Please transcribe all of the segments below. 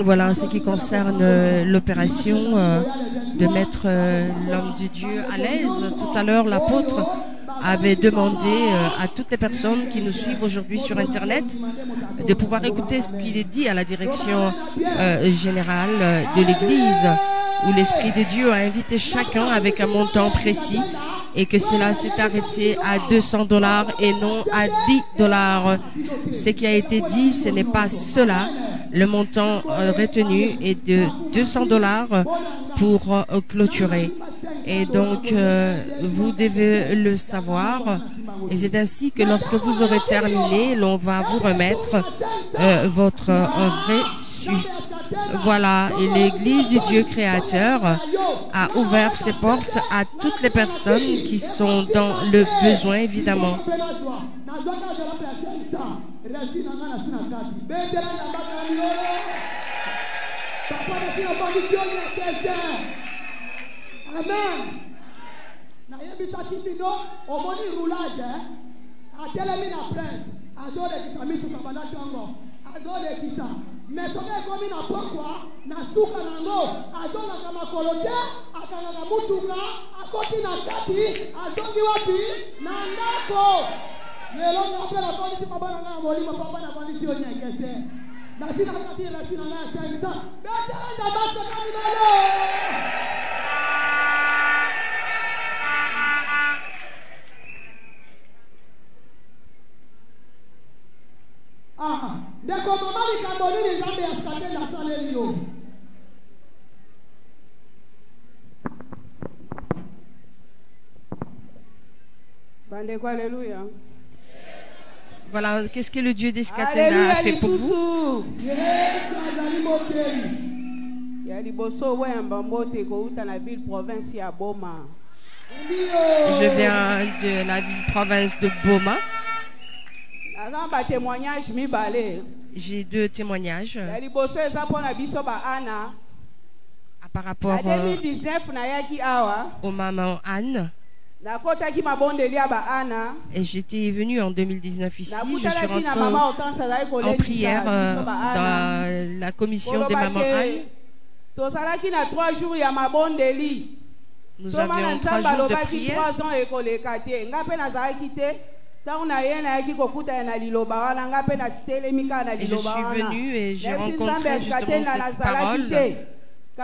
Voilà en ce qui concerne l'opération de mettre l'homme de Dieu à l'aise. Tout à l'heure, l'apôtre avait demandé à toutes les personnes qui nous suivent aujourd'hui sur Internet de pouvoir écouter ce qu'il est dit à la direction générale de l'Église, où l'Esprit de Dieu a invité chacun avec un montant précis et que cela s'est arrêté à $200 et non à $10. Ce qui a été dit, ce n'est pas cela. Le montant retenu est de $200 pour clôturer. Et donc, vous devez le savoir. Et c'est ainsi que lorsque vous aurez terminé, l'on va vous remettre votre reçu. Voilà, et l'Église du Dieu créateur a ouvert ses portes à toutes les personnes qui sont dans le besoin, évidemment. Mais ce qui est comme une apokwa, na suka nango, azonga kama kolote, akanga mutuka, akoti na kati, azongi wapi, na ndako. Lelo ngapela polisi mabana ngana molima papa na polisi onyekese. Na sina kati na sina ngana sensa. Betanda basta kamilalo. Ah, ndeko mama likamboni ni nzambe ya skate na saleli yo. Bandeko, alléluia. Voilà, qu'est-ce que le Dieu des Scatena a fait pour vous? Je viens de la ville-province de Boma. J'ai 2 témoignages par rapport aux mamans Anne. Et j'étais venue en 2019 ici. Je suis rentrée en prière dans la commission des mamans Anne. Nous avions 3 jours de prière. Et je suis venue et j'ai rencontré justement cette parole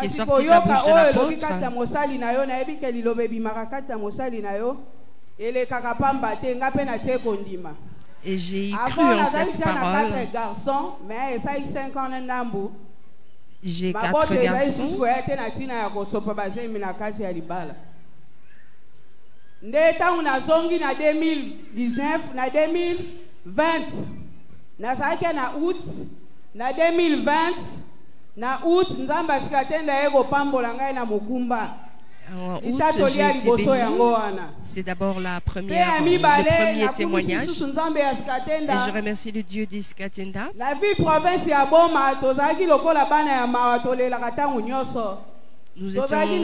qui est sortie de la bouche de l'apôtre. Et j'ai cru en cette parole. J'ai 4 garçons. Ndeta unazongi na 2019 na 2020 na saike na août na 2020 na août nzamba sikatenda yego pambola ngai na mukumba. En août, j'ai été bénie. C'est d'abord le premier témoignage. Et je remercie le Dieu des Scatenda. La ville province ya Boma tozaki lokola bana ya mawa tolela katangu nyoso. Nous étions comme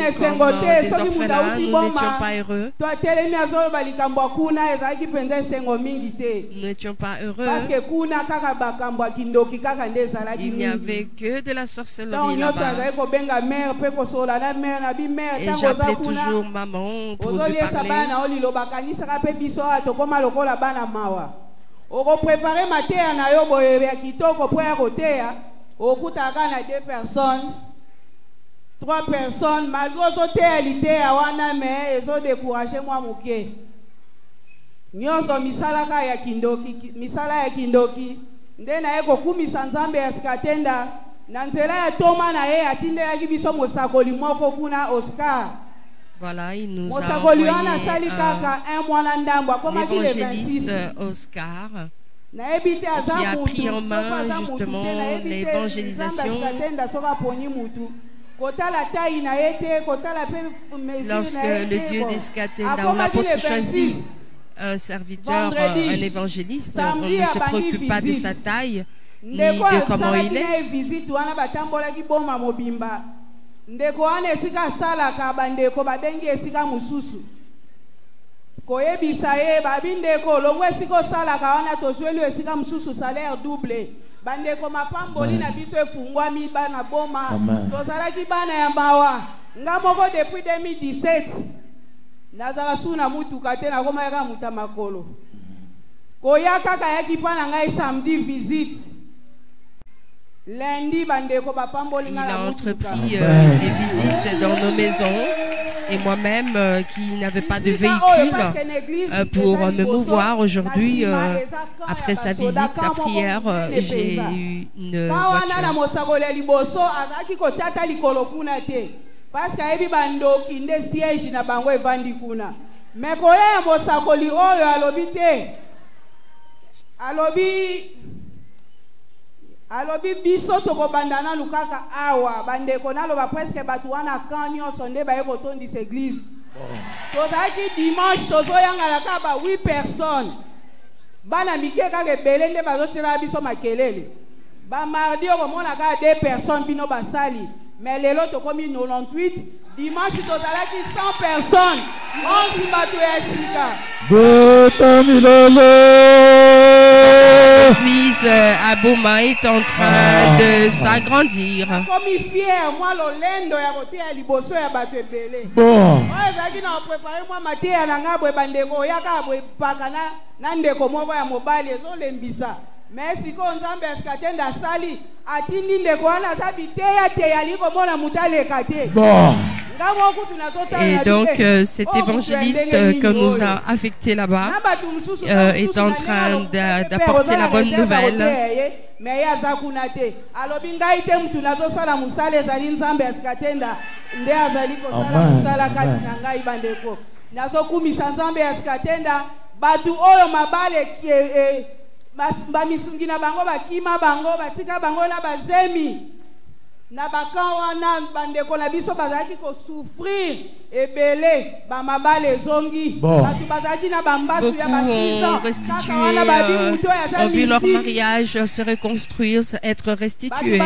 des orphelins, nous n'étions pas heureux. Nous n'étions pas heureux. Il n'y avait que de la sorcellerie là-bas. Et j'appelais toujours maman pour lui parler. 3 personnes, malgré ce réalité, ils ont découragé moi mouké. Nyonso misalaka ya kindoki, misala ya kindoki. Ndena eko kumisa nzambe ya Scatenda. Na nzela ya toma na ye atindelaki biso mosakoli moko kuna Oscar. Voilà, il nous a envoyé l'évangéliste Oscar qui a pris en main justement l'évangélisation. Lorsque le Dieu des Scatenda ou l'apôtre choisit un serviteur, un évangéliste, on ne se préoccupe pas de sa taille ni de comment il est. bandeko mapamboli na biso efungwami bana boma tozalaki bana ya mawa nga moko depuis 2017 nazala suna mutuka te nakoma yaka muta makolo koya kaka yaki pa na ngai samedi visite lundi bandeko bapamboli nga il a na entrepris des visites dans nos maisons et moi-même qui n'avais pas de véhicule pour me mouvoir aujourd'hui après sa visite, sa prière, j'ai eu une voiture. Parce que bandoki nde siège na bango evandi kuna mais koya ya mosakoli oyo alobi te alobi biso tokobandana lukaka awa bandeko naloba presque batu wana kan nyonso nde baye kotondisa église tozalaki dimanche tozoyangalaka ba 8 personnes bana mike kaka ebele nde bazotiraka biso makelele bamardi okomonaka 2 personnes bino basali mais lelo tokomi 98 dimanche tozalaki 100 personnes 11 bato ya sika L'église à Boma est en train de s'agrandir. Comme fier, moi l'olendo ya côté ya liboso ya bato ebele. Bon. Ezaki na préparer moi matia na ngabwe bandeko yaka bwe pakana na ndeko moko ya mobali ezolembisa. Mais siko nzambe askatenda sali atindi ndeko wana sabiteya te yaliko mona mutale kate. Bon. Et donc cet évangéliste que nous a affecté là-bas est en train d'apporter la bonne nouvelle. na bakawana bandeko na biso bazaki ko souffrir ebele ba mabale zongi batu bazaki na bambasu ya ont vu leur mariage se reconstruire, être restitués.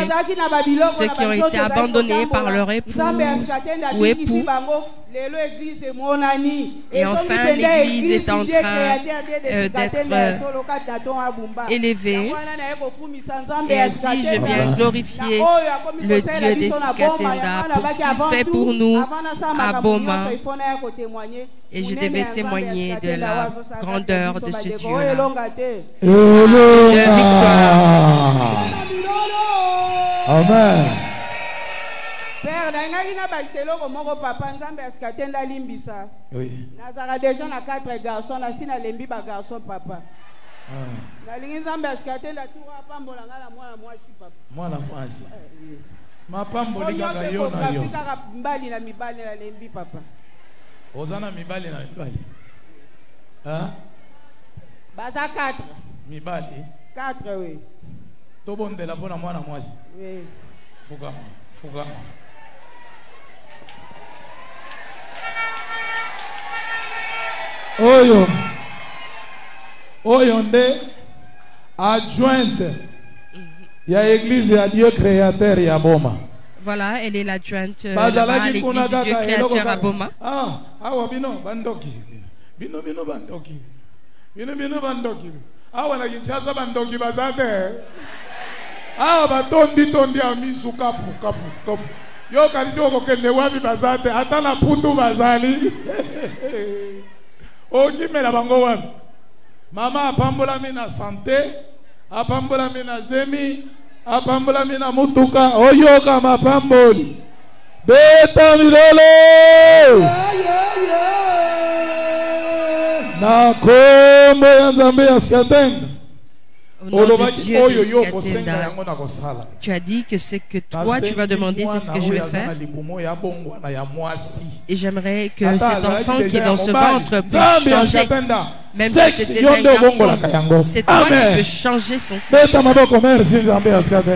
Ceux qui ont été abandonnés par leur épouse ou époux. Et enfin, l'église est en train d'être élevée. Et ainsi, je viens glorifier le Dieu des Sikatenda pour ce qu'il fait pour nous à Boma. Et je devais témoigner de la grandeur de ce Dieu-là. De victoire. Amen. Père, nangaki na baiselo ko moko papa nzambe asikatenda limbisa. Oui. Nazara déjà na 4 garçons na sina lembi ba garçon papa. Na lingi nzambe asikatenda tu apambola ngala mwana mwasi papa. Mwana mwasi. Mapamboli kaka yo na yo. Kaka mbali na mibali na lembi papa. Ozana mibali na mibali. Hein? Baza 4. Mibali. 4 oui. Tobondela pona mwana mwasi. Oui. Fugama, fugama. Oyo nde adjointe ya église ya Dieu créateur ya Boma. Voilà, elle est l'adjointe à l'église du Dieu créateur à Boma. Ah, awa bino bandoki. Bino bandoki. Bino bandoki. Awa na Kinshasa bandoki bazate. Ah, batondi amisu kapu. Yo kalisi okokende wapi bazate ata na putu bazali. Okimela bango wapi? Mama apambolami na santé, apambolami na zemi, apambolami na mutuka, oyoka mapamboli. Beta milolo! Na kombo ya Nzambe ya Sikatenda. Au nom de Dieu de Sikatenda, tu as dit que ce que toi tu vas demander, c'est ce que je vais faire. Et j'aimerais que cet enfant qui est dans ce ventre puisse changer, même si c'était un garçon. C'est toi qui peux changer son sexe.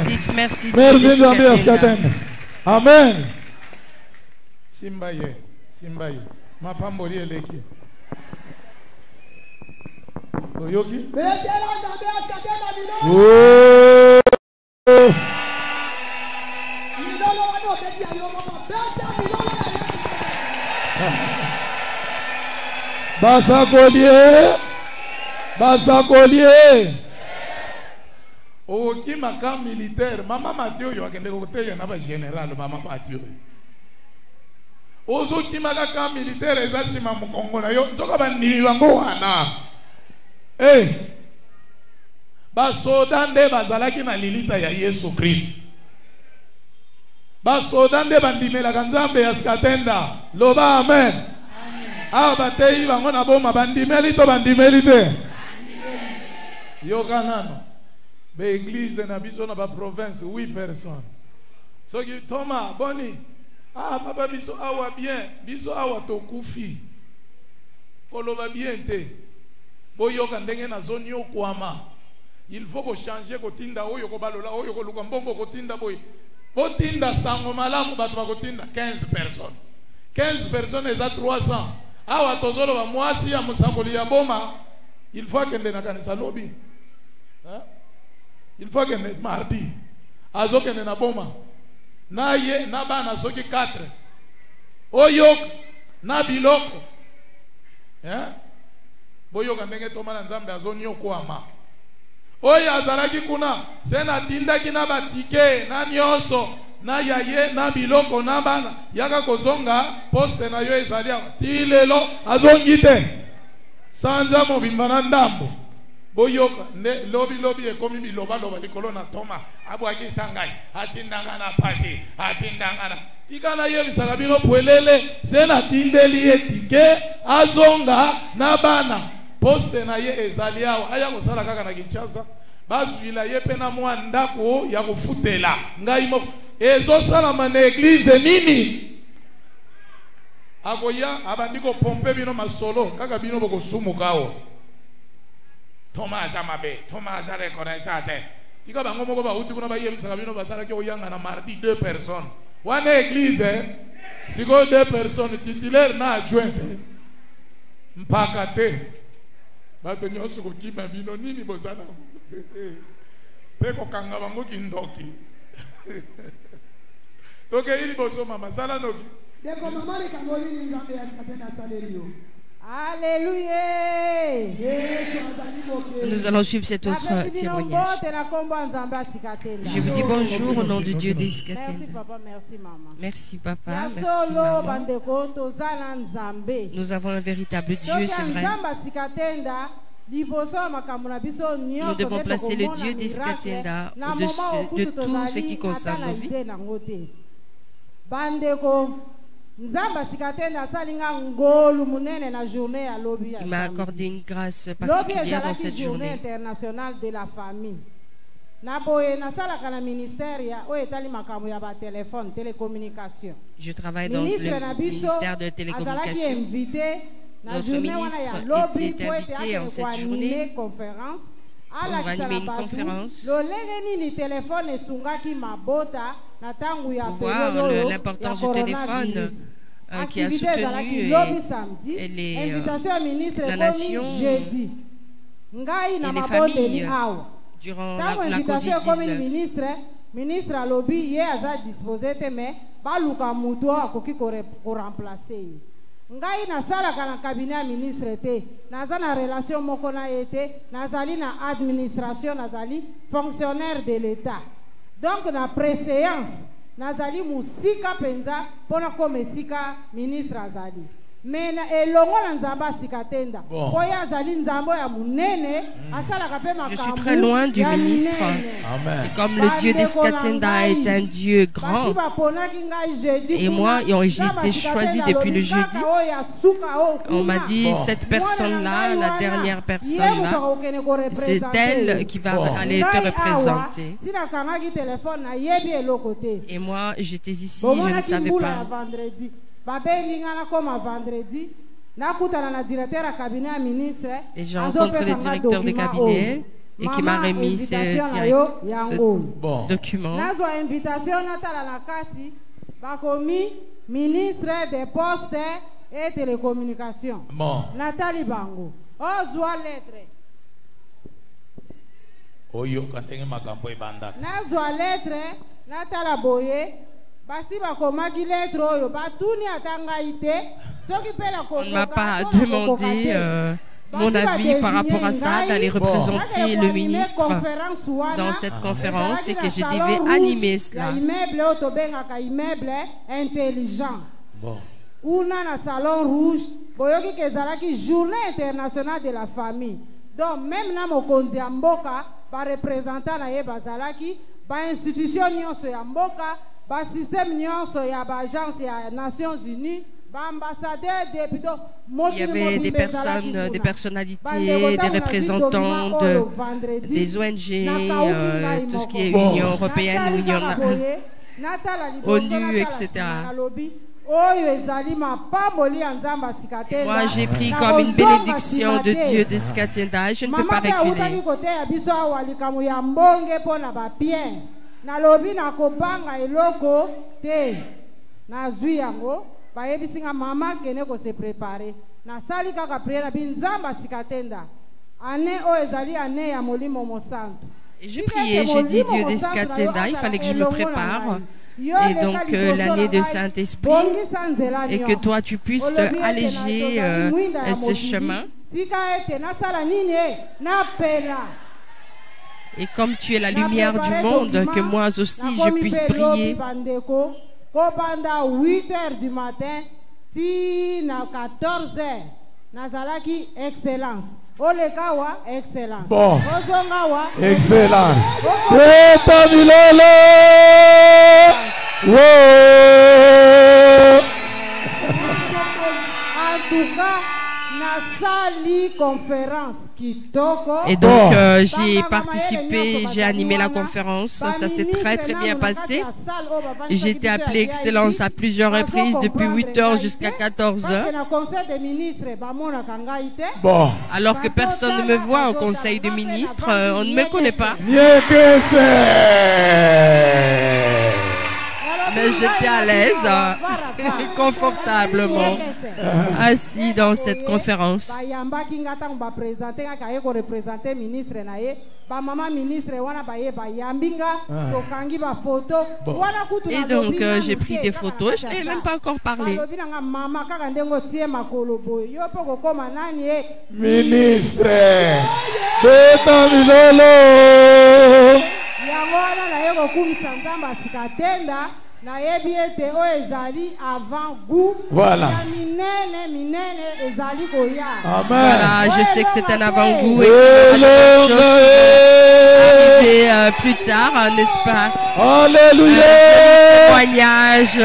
Dites merci Dieu de Sikatenda. Amen. Simbaye. Mapamboli eleki. Oyoki? Basakolier. Oki maka militaire, mama Mathieu yo akende kote ya na ba général mama Mathieu. Ozo ki maka militaire eza sima mukongo na yo, nzoka bandimi bango wana. Ba soda nde bazalaki na lilita ya Yesu Kristo. Ba soda nde bandimelaka Nzambe ya Skatenda. Loba amen. Awa batei bango na boma bandimeli to bandimeli te. Yoka nano. Be église na biso na ba province 8 personnes. Soki Thomas boni. Papa biso awa bien, biso awa tokufi. Koloba bien te. Boyoka ndenge na zone yo kwama. Il faut ko changer ko tinda oyo ko balola oyo ko luka mbombo ko tinda boy. Bo tinda sango malamu bato ba ko tinda 15 personnes. 15 personnes eza 300. Awa tozolo ba mwasi ya musakoli ya boma. Il faut que ndena kanisa lobi. Il faut que mardi azo kende na boma na ye na bana soki 4 oyok na biloko boyoka ndenge toma na Nzambe azoni yokwama oyo azalaki kuna sena tindaki na batike na nyonso na yaye na biloko na bana yaka kozonga poste na yo ezali tilelo azongi te sanza mobimba na ndambo boyoka ne lobi ekomi biloba loba likolo na Toma abwaki sangai atindanga na pasi atindanga na tikana yebisaka bino pwelele sena tindeli etike azonga na bana poste na ye ezali awa aya kosala kaka na Kinshasa bazwila ye pe na mwa ndako ya kufutela ngai moko ezosalama na eglize nini akoya abandiko pompe bino masolo kaka bino bokosumukawo Thomas amabe, Thomas a reconnaissate. Tika bango moko ba uti kuna ba yebisaka bino basala ki oyanga na mardi 2 personnes. Wana église siko 2 personnes titulaire na adjointe. Mpaka te. Bato nyonso ko kiba bino nini bozana. Peko kanga bango kindoki. Toke ili boso mama sala noki. Deko mama ni kangoli ni Nzambe ya Skatenda Salerio. Alléluia. Nous allons suivre cet autre témoignage. Je vous dis bonjour au nom de Dieu des Skatenda. Merci papa, merci maman. Merci papa, merci maman. Nous avons un véritable Dieu, c'est vrai. Nous devons placer le Dieu des Skatenda au-dessus de tout ce qui concerne nos vies. Il m'a accordé une grâce particulière dans cette journée. Internationale de la famille. Je travaille dans le ministère de télécommunications. Notre ministre était invité en cette journée pour animer une conférence. Pour voir l'importance du téléphone qui a soutenu la nation et les familles durant la COVID-19. Ministre alobi ye aza disposé te mais baluka mutu akoki ko remplacer. Ngai na sala kana cabinet ya ministre te naza na relation moko na ete nazali na administration nazali fonctionnaire de l'État. Donc na préséance nazali musika penza pona comme sika ministre azali. Mais elongo na Nzamba Sikatenda oya azali Nzambo ya munene asala kape makambu. Je suis très loin du ministre. Amen. Et comme le Dieu des Skatenda est un Dieu grand, et moi, j'ai été choisi depuis le jeudi, on m'a dit cette personne-là, la dernière personne-là, c'est elle qui va aller te représenter. Et moi, j'étais ici, je ne savais pas. Et j'ai rencontré le directeur de cabinet et qui m'a remis ce document. Ministre des Postes et Télécommunications. Nathalie Bango. Ozwa lettre. Nazwa lettre. Natala Boye. On ne m'a pas demandé mon avis par rapport à ça, d'aller représenter le ministre dans cette conférence et que je devais animer cela. Immeuble intelligent. Bon. Una na salon rouge, boyoki kezalaki journée internationale de la famille. Donc même na mokonzi ya mboka, ba représentant na ye bazalaki, ba institution nyonso ya mboka, ba système nyonso ya ba agence ya Nations Unies. Il y avait des personnes, des personnalités, des représentants des ONG, tout ce qui est Union européenne, ONU, etc. Et moi, j'ai pris comme une bénédiction de Dieu de Skatenda et je ne peux pas reculer. Bayebisinga mama kene ko se préparer na sali kaka prière binzamba sikatenda ane o ezali ane ya molimo mosanto. J'ai prié, j'ai dit Dieu de Skatenda, il fallait que je me prépare et donc l'année de Saint-Esprit et que toi tu puisses alléger ce chemin. Et comme tu es la lumière du monde, que moi aussi je puisse briller. Pendant 8h du matin, si na 14h, nazalaki excellence. Olekawa excellence. Bon. Ozongawa excellence. Teta Milolo. Wow. En tout cas, Nasali conférence kitoko. Et donc j'ai participé, j'ai animé la conférence, ça s'est très bien passé. J'ai été appelée Excellence à plusieurs reprises depuis 8h jusqu'à 14h. Bon. Alors que personne ne me voit au conseil de ministres, on ne me connaît pas. Mais j'étais à l'aise, confortablement, assis dans cette conférence. Et donc j'ai pris des photos, je n'ai même pas encore parlé. Ministre, voilà. Voilà, je sais que c'est un avant-goût et qu'il y a des choses qui vont arriver plus tard, n'est-ce pas? Alléluia. Témoignage.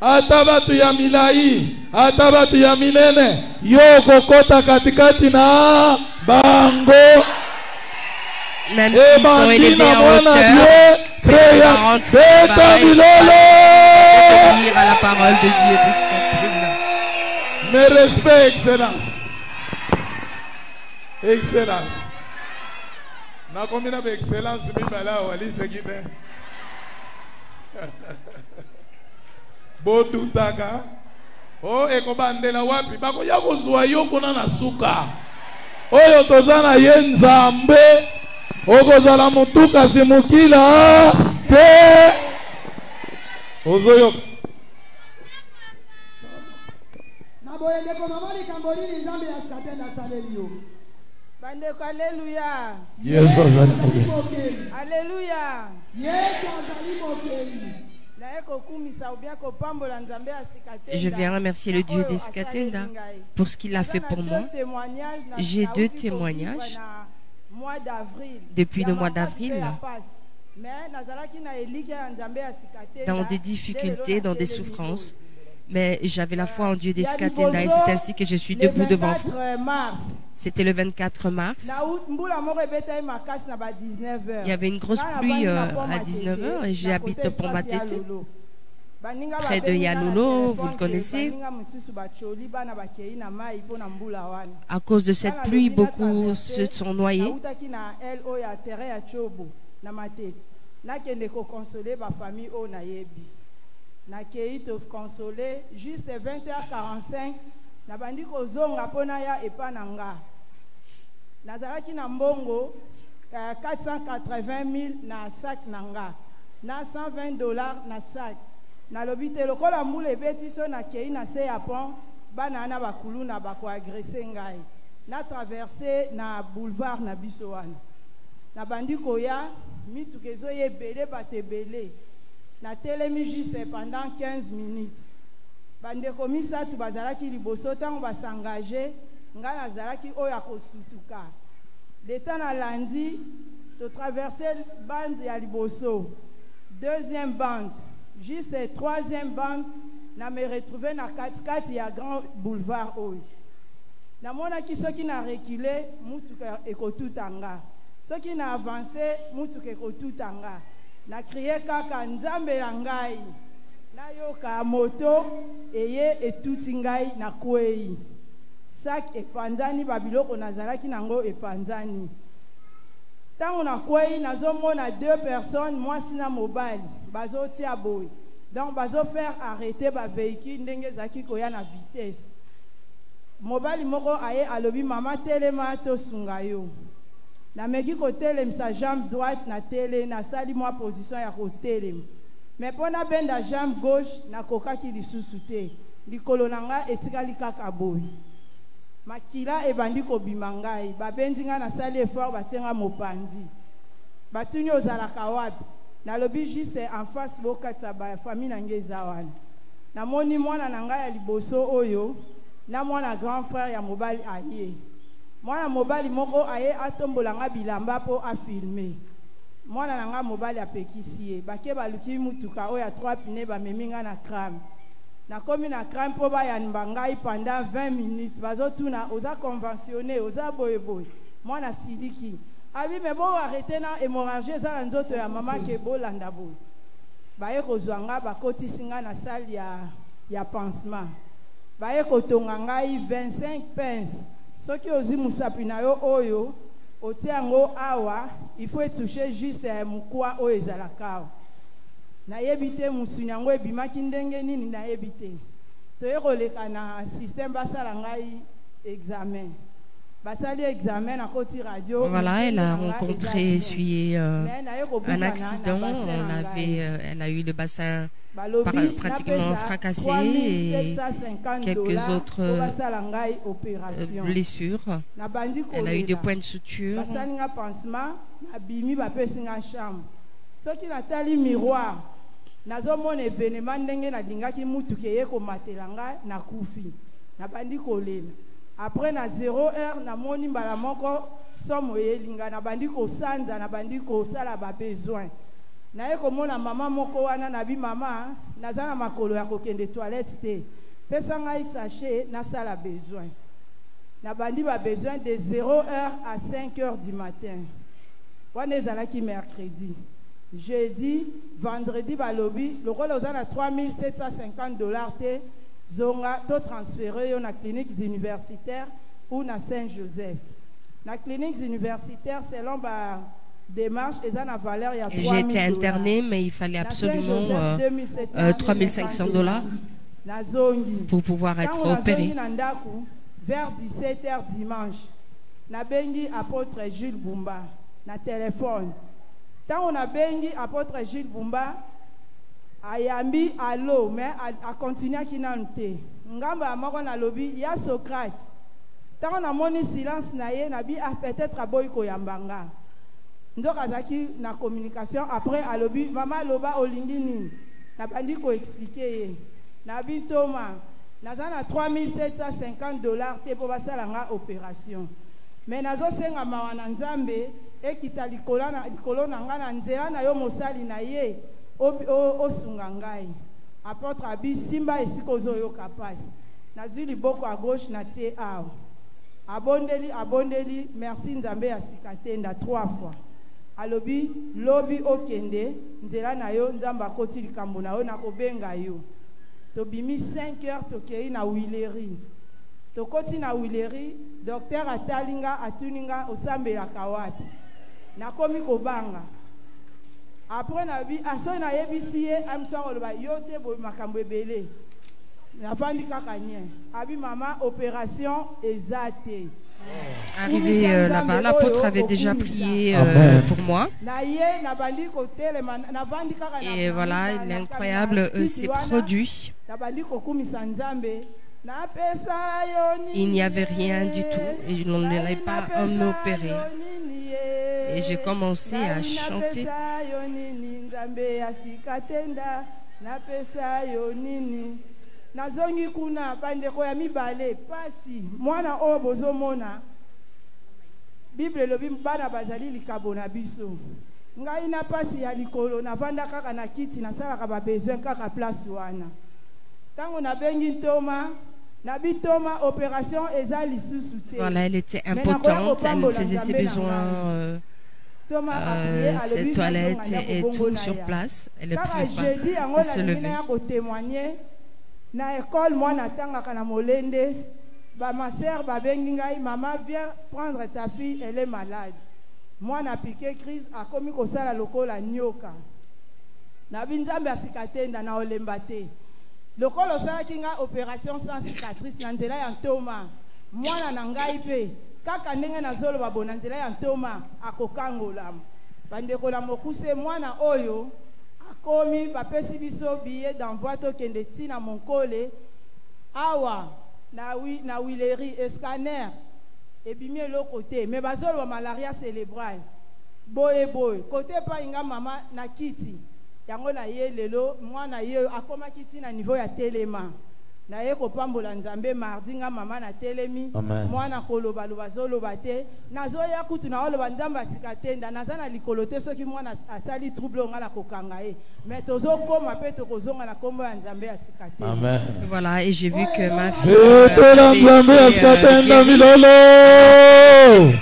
Atabatu ya milai, atabatu ya minene, yoko kota katikati na bango. Même s'ils sont élevés en hauteur, ils vont rentrer à la parole de Dieu. Mes respects, Excellence. Excellence. Na combien d'excellence, Bibala, Wali Segibe. Bodutaka. Oh, ekobandela wapi? Bako yako zwa yoko na suka. Oyo tozana yenzambe. Okozala mutuka simukila te ozoyo naboye ndeko mamali kamboli nzambe ya Skatenda salelio bandeko. Alleluia. Yesu azali mokeli. Alleluia. Yesu azali mokeli. Je viens remercier le Dieu de Skatenda pour ce qu'il a fait pour moi. J'ai 2 témoignages depuis le mois d'avril, dans des difficultés, dans des souffrances. Mais j'avais la foi en Dieu de Skatenda et c'est ainsi que je suis debout devant vous. C'était le 24 mars. Il y avait une grosse pluie à 19h et j'habite Pombatete, près de Yalolo, vous le connaissez. À cause de cette pluie, beaucoup se sont noyés. Nakei te consoler juste 20h45 na bandi ko zonga pona ya epananga nazalaki na mbongo 480,000 na sac nanga na $120 na sac na lobite lokola mbule beti so na kei na se ya pont banana bakulu na bako agressé ngai na traversé na boulevard na biso wana na bandi koya mituka ezoya ebele bato ebele na telemi juste pendant 15 minutes bandeko misatu bazalaki liboso ntango basengage ngai nazalaki oyo akosutuka leta na landi totraverse bande ya liboso deuxième bande juste troisième bande na me retrouve na katikati ya grand boulevard oyo namonaki soki na recule mutuka ekotuta nga soki na avance mutuka ekotuta nga na kriye kaka nzambe na ngai nayoka moto eye etuti ngai na kwei sak epanzani babiloko nazalaki nango epanzani ntango na kwei nazomona 2 personnes mwasi na mobali bazotia boye donc bazofaire arrêter bavéhicule ndenge ezalaki koya na vitesse mobali moko aye alobi mama telema tosunga yo nameki kotelemisa jambe droite na tele nasali mwa position ya kotelema mais mpona benda jambe gauche nakokaki lisusu te likolo na ngai etikali kaka boye makila ebandi kobima ngai babendi ngai nasali effort batie ngai mopanzi batuni ozalaka wapi nalobi juste en face bokatisa bafamille na ngai eza wana namoni mwana na ngai ya liboso oyo na mwana grand frère ya mobali aye mwana mobali moko aye atombola ngai bilamba mpo afilme mwana na ngai mobali apekisi ye bake baluki mutuka oyo ya 3 pine bamemi ngai na crame nakomi na crame mpo bayanimba ngai pendant 20 minutes bazotuna oza conventionné oza boyeboye mwana siliki abi me bo arrêté na hémorragie eza na nzoto ya mama ke bolanda boye baye kozwa ngai bakotisi ngai na salle ya pansement baye kotonga ngai 25 pince soki ozwi musapi na yo oyo otia yango awa il faut etoucher juste ya mokwa oyo ezalaka awa nayebi te musuni yango ebimaki ndenge nini nayebi te toye koleka na système basala ngai examen basali examen à côté radio. Voilà, elle a rencontré, essuyé un accident. Elle a eu le bassin pratiquement fracassé et quelques autres blessures. Elle a eu des points de suture. Soki natali miroir nazomona événement ndenge na dingaki mutu keye ko matelanga na kufi na bandi kolela après na 0 heure na moni mbala moko somo yelinga na bandi ko sanza na bandi ko sala ba besoin na ye komona mama moko wana na bi mama nazana makolo ya kokende toilette te pesa ngai sachet na sala besoin na bandi ba besoin de 0 heure à 5 heures du matin wana ezalaki mercredi. Jeudi, vendredi, balobi, le rôle aux à 3750 $ te zonga to transféré na cliniques universitaires ou na Saint-Joseph. Na cliniques universitaires selon ba démarche et ça na valeur ya 3000 $. J'ai été internée mais il fallait absolument 3500 $ pour pouvoir être opérée. Vers 17h dimanche. Na bengi apôtre Jules Bumba na téléphone. Quand on a bengi apôtre Jules Bumba ayambi allo mais a continué à kinante ngamba moko na lobi ya Socrate tant on a moni silence na ye na bi peut-être aboy ko yambanga ndoka zaki na communication après alobi mama loba olingi nini na bandi ko expliquer ye na bi toma nazana 3750 $ te po basala nga opération mais nazo senga mawana nzambe ekita likolo na nga na nzela na yo mosali na ye osunga ngai apôtre abi simba esiko ozoyoka pasi nazwi liboko à gauche na tie awa abondeli merci nzambe ya sika te nda 3 fois alobi lobi okende nzela na yo nzambe akoti likambo na yo nakobenga yo tobimi 5 heures tokei na Willery tokoti na Willery docteur atalinga atuninga osambelaka wapi nakomi kobanga après na bi aso na yebisi ye amso loba yote bo makambo ebele na vandi kaka nye abi mama opération ezate. Arrivé là-bas, l'apôtre avait déjà prié pour moi. Et voilà, l'incroyable s'est produit. Il n'y avait rien du tout et on ne l'avait pas en opéré. Et j'ai commencé à chanter. Nazongi kuna bandeko ya mibale pasi mwana oyo bozomona Bible lobi bana bazali likabo na biso ngai na pasi ya likolo navanda kaka na kiti nasalaka ba besoin kaka place wana tango nabengi ntoma na bitoma opération eza lisusu te. Voilà, elle était impotente, elle faisait ses besoins ses toilettes et tout sur place. Elle ne pouvait pas se lever. Na école moi natangaka na molende ba ma sœur ba bengi ngai maman viens prendre ta fille elle est malade moi na piqué crise a komi ko sala lokola nyoka na binzambe asikatenda na olemba te lokolo sala kinga opération sans cicatrice na nzela ya ntoma mwana na ngai pe kaka ndenge na zolo babona nzela ya ntoma akokangola bandeko na mokuse mwana oyo komi bapesi biso billet d'envoi tokende tina monkole awa na wileri scanner ebimi eloko te me bazoloba malaria cérébrale boye kote pa inga mama na kiti yango na ye lelo mwana ye akoma kiti na niveau ya telema na ye kopambola nzambe mardi nga mama na telemi mwana koloba loba zoloba te nazoya kutu na oloba nzambe asikatenda naza na likolo te soki mwana asali trouble nga na kokanga ye mais tozokoma pe tokozonga na kombo ya nzambe asikatenda. Amen. Voilà, et j'ai vu que ma fille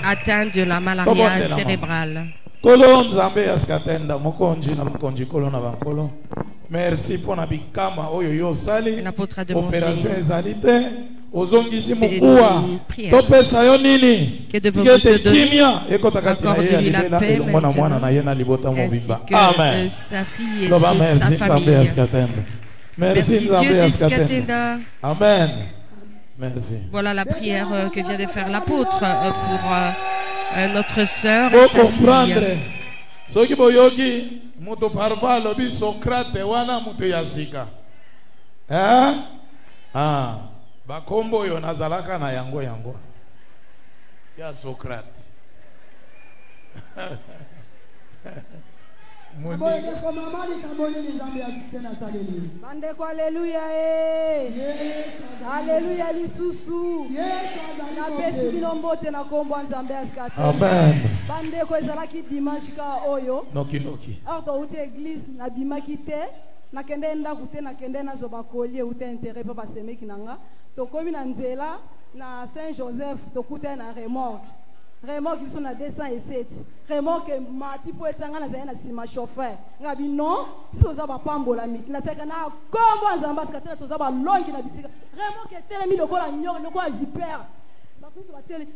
atteinte de la malaria cérébrale. Kolo nzambe asikatenda mokonji na mokonji kolo na bankolo. Merci pour la bikama oyo yo sali opération ezalité ozongisi mukua topesa yo nini kete kimia ekotakati na ye la paix mwana na ye na libota mobimba. Amen. Sa fille et sa famille. Merci Dieu. Amen. Merci. Voilà la prière que vient de faire l'apôtre pour notre sœur et sa fille. Soki boyoki muto parva lobi Socrate wana muto yasika bakombo yo nazalaka na yango ya Socrate bandeko aleluya aleluya lisusu napesi bino mbote na kombo ya nzambe asikatenda bandeko ezalaki dimanche ka oyo noki or touti église nabimaki te nakende ndako te nakende nazoba kolie uta intérêt mpo basemeki na nga tokomi na nzela na Saint Joseph tokutani na remorque biso na 207 remorque mati po etanga na zaya na sima chauffeur ngabi non biso toza bapambola miti naseka na kombo nzamba asikatenda toza balongi na bisika remorque etelemi lokola nyoka lokola vipère bakuso batele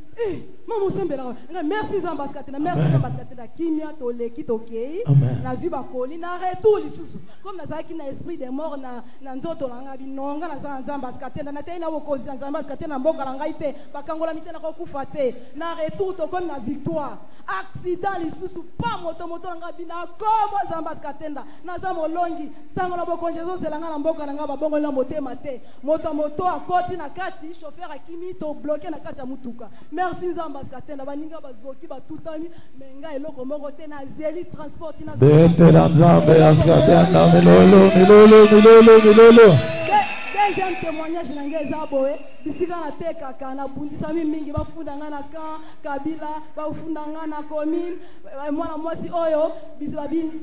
mama osembela merci nzamba asikatenda merci nzamba asikatenda kimia toleki tokei nazwi bakoli na retour lisusu comme nazalaki na esprit de mort na nzoto na ngabi nonga naza na nzamba asikatenda natei na bokozi na nzamba asikatenda mboka na ngai te bakangola mite na kokufa te na retour tokomi na victoire accident lisusu pa moto na ngabi na kombo nzamba asikatenda naza molongi sango na bokonzi ezozelanga na mboka na ngai babongoli na motema te moto akoti na kati chauffeur akimi to bloqué na kati ya mutuka merci nzamba asikatenda baninga bazoki batutani menga eloko moko te na zeli transport na betela nzambe asikatenda milolo deuxième témoignage na ngai eza boye bisika natekaka nabundisami mingi bafunda nga na camp kabila bafunda nga na commune mwana mwasi oyo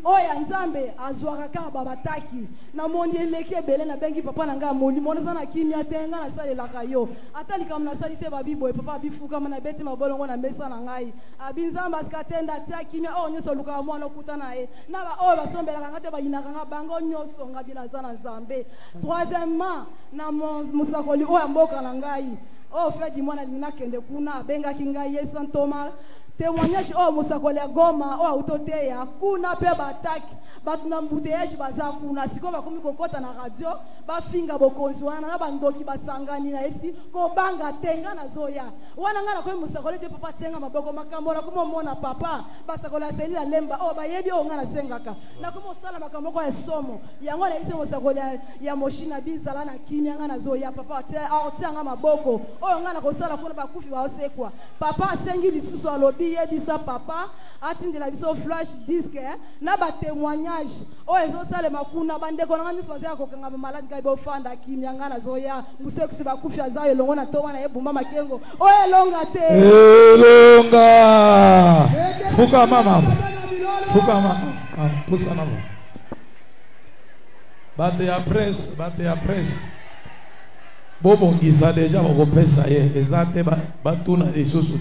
oyo ya nzambe azwaka kaka babataki namondi eleki ebele nabengi papa na ngai ya molimo naza na kimia te nga nasalelaka yo ata likambo nasali te babiboye papa abifukama nabeti mabolongo na mesa na ngai abinzambe asikatenda atia kimia oyo nyonso olukaka mwana okuta na ye na baoyo basombelaka nga te bayinaka nga bango nyonso ngabi naza na nzambe. Troisièmement na musakoli oyo mboka na ngai o fait du mwana lina kende kuna bengaki ngai Yesu Thomas témoignage oh musakole goma oh autoteya kuna pe bataki batu na mbuteyage baza kuna siko bakomi kokota na radio bafinga bokonzi wana na bandoki basangani na FC ko banga tenga na zoya wana ngana ko musakole te papa tenga maboko makambo na komo mona papa basakola seli la lemba oh bayebi o ngana sengaka na komo sala makambo ko esomo yango na ise musakole ya moshina bizala na kimya ngana zoya papa te nga maboko o ngana ko sala kuna bakufi ba osekwa papa sengi lisusu alobi yebisa papa atindela biso flash disque na ba témoignage o ezo sale makuna bandeko na ngani soze akokanga malade ka bofanda kimya ngana zoya museku ba kufi aza elongo na to wana ebumba makengo o elonga te elonga fuka mama pusa mama bate ya presse bobongisa deja bokopesa ye eza te batuna lisusu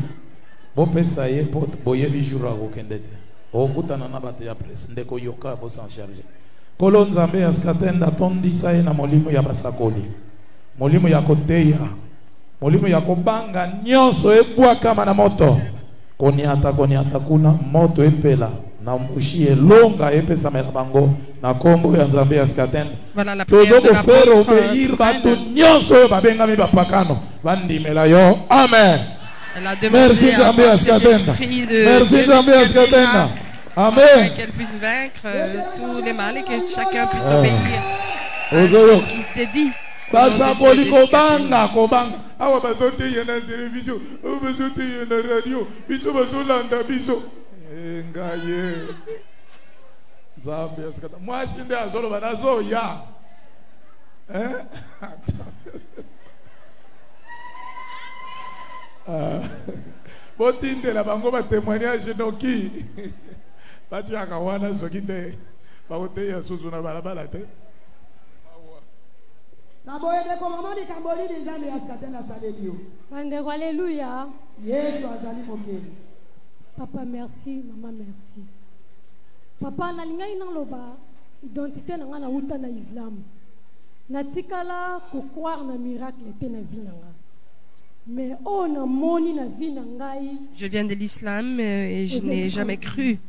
bopesa ye po boyebi jour akokende te okutana na bato ya presse ndeko yoka bosan charge kolo nzambe askatenda tondisa ye na molimo ya basakoli molimo ya koteya molimo ya kobanga nyonso ebwakama na moto koniata kuna moto epela na mushi elonga epesama na bango na kombo ya nzambe askatenda tozo kofere obeir bato nyonso oyo babengami bapakano bandimela yo amen. Elle a demandé à cet esprit de Amen. Qu'elle puisse vaincre tous les mal et que chacun puisse obéir à ce qui s'est dit. Basaboli kobanga awa bazote yena télévision bazote yena radio biso bazolanda biso ngaye nzambe askata mwasi nde azoloba nazoya botindela bango batémoignage noki batiaka wana soki te bakoteya susu na balabala te naboyedeko mama likambo lini nzambe askatenda asaleli yo bandeko alleluya yesu azali mokeli papa merci mama merci papa nalingai naloba identité na nga na uta na islam natikala kokroire na miracle te na vie na nga. Mais oh na moni na vie na ngai. Je viens de l'islam et je n'ai jamais cru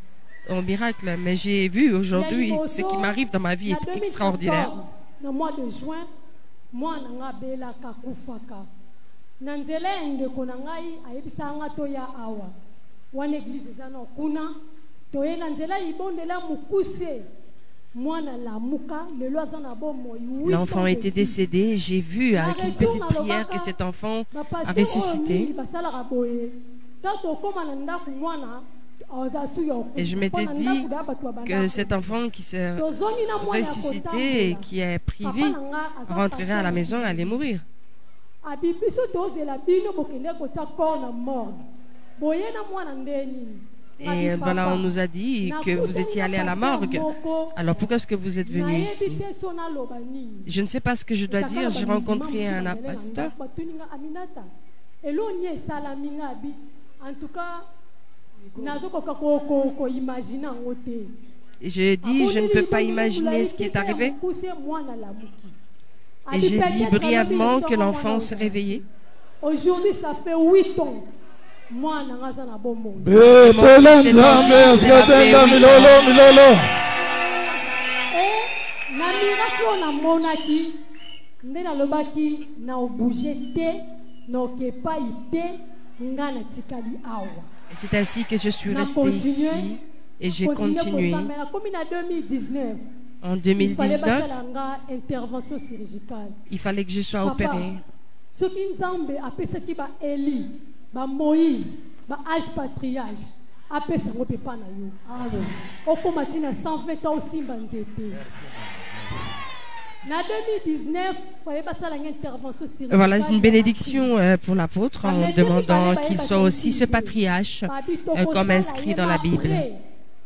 au miracle, mais j'ai vu aujourd'hui ce qui m'arrive dans ma vie est extraordinaire. Dans le mois de juin, moi na bela kakufaka. Na nzela ndeko na ngai ayebisa nga to ya awa. Wana église za na kuna to ye na nzela ibondela mukuse. L'enfant était décédé. J'ai vu avec une petite prière que cet enfant a ressuscité. Et je m'étais dit que cet enfant qui s'est ressuscité et qui a pris vie rentrerait à la maison et allait mourir. Et voilà, on nous a dit que vous étiez allé à la morgue. Alors pourquoi est-ce que vous êtes venu ici? Je ne sais pas ce que je dois dire. J'ai rencontré un pasteur. Et j'ai dit, je ne peux pas imaginer ce qui est arrivé. Et j'ai dit brièvement que l'enfant s'est réveillé. Aujourd'hui, ça fait 8 ans. Moi, na ngaza na bombo. Na miracle na monaki, ndena lobaki na obouger te, no kepa ite, ngana tikali awa. C'est ainsi que je suis restée ici et j'ai continué. En 2019, il fallait que je sois opérée. Ce qui nzambe apesa ki ba Eli ba Moïse, ba âge patriarche, apesa ngo pepa na yo. Amen. Okomati na 120 ans aussi banzete. Na 2019, fallait passer à l'intervention spirituelle. Voilà, c'est une bénédiction pour l'apôtre en demandant qu'il soit aussi ce patriarche comme inscrit dans la Bible.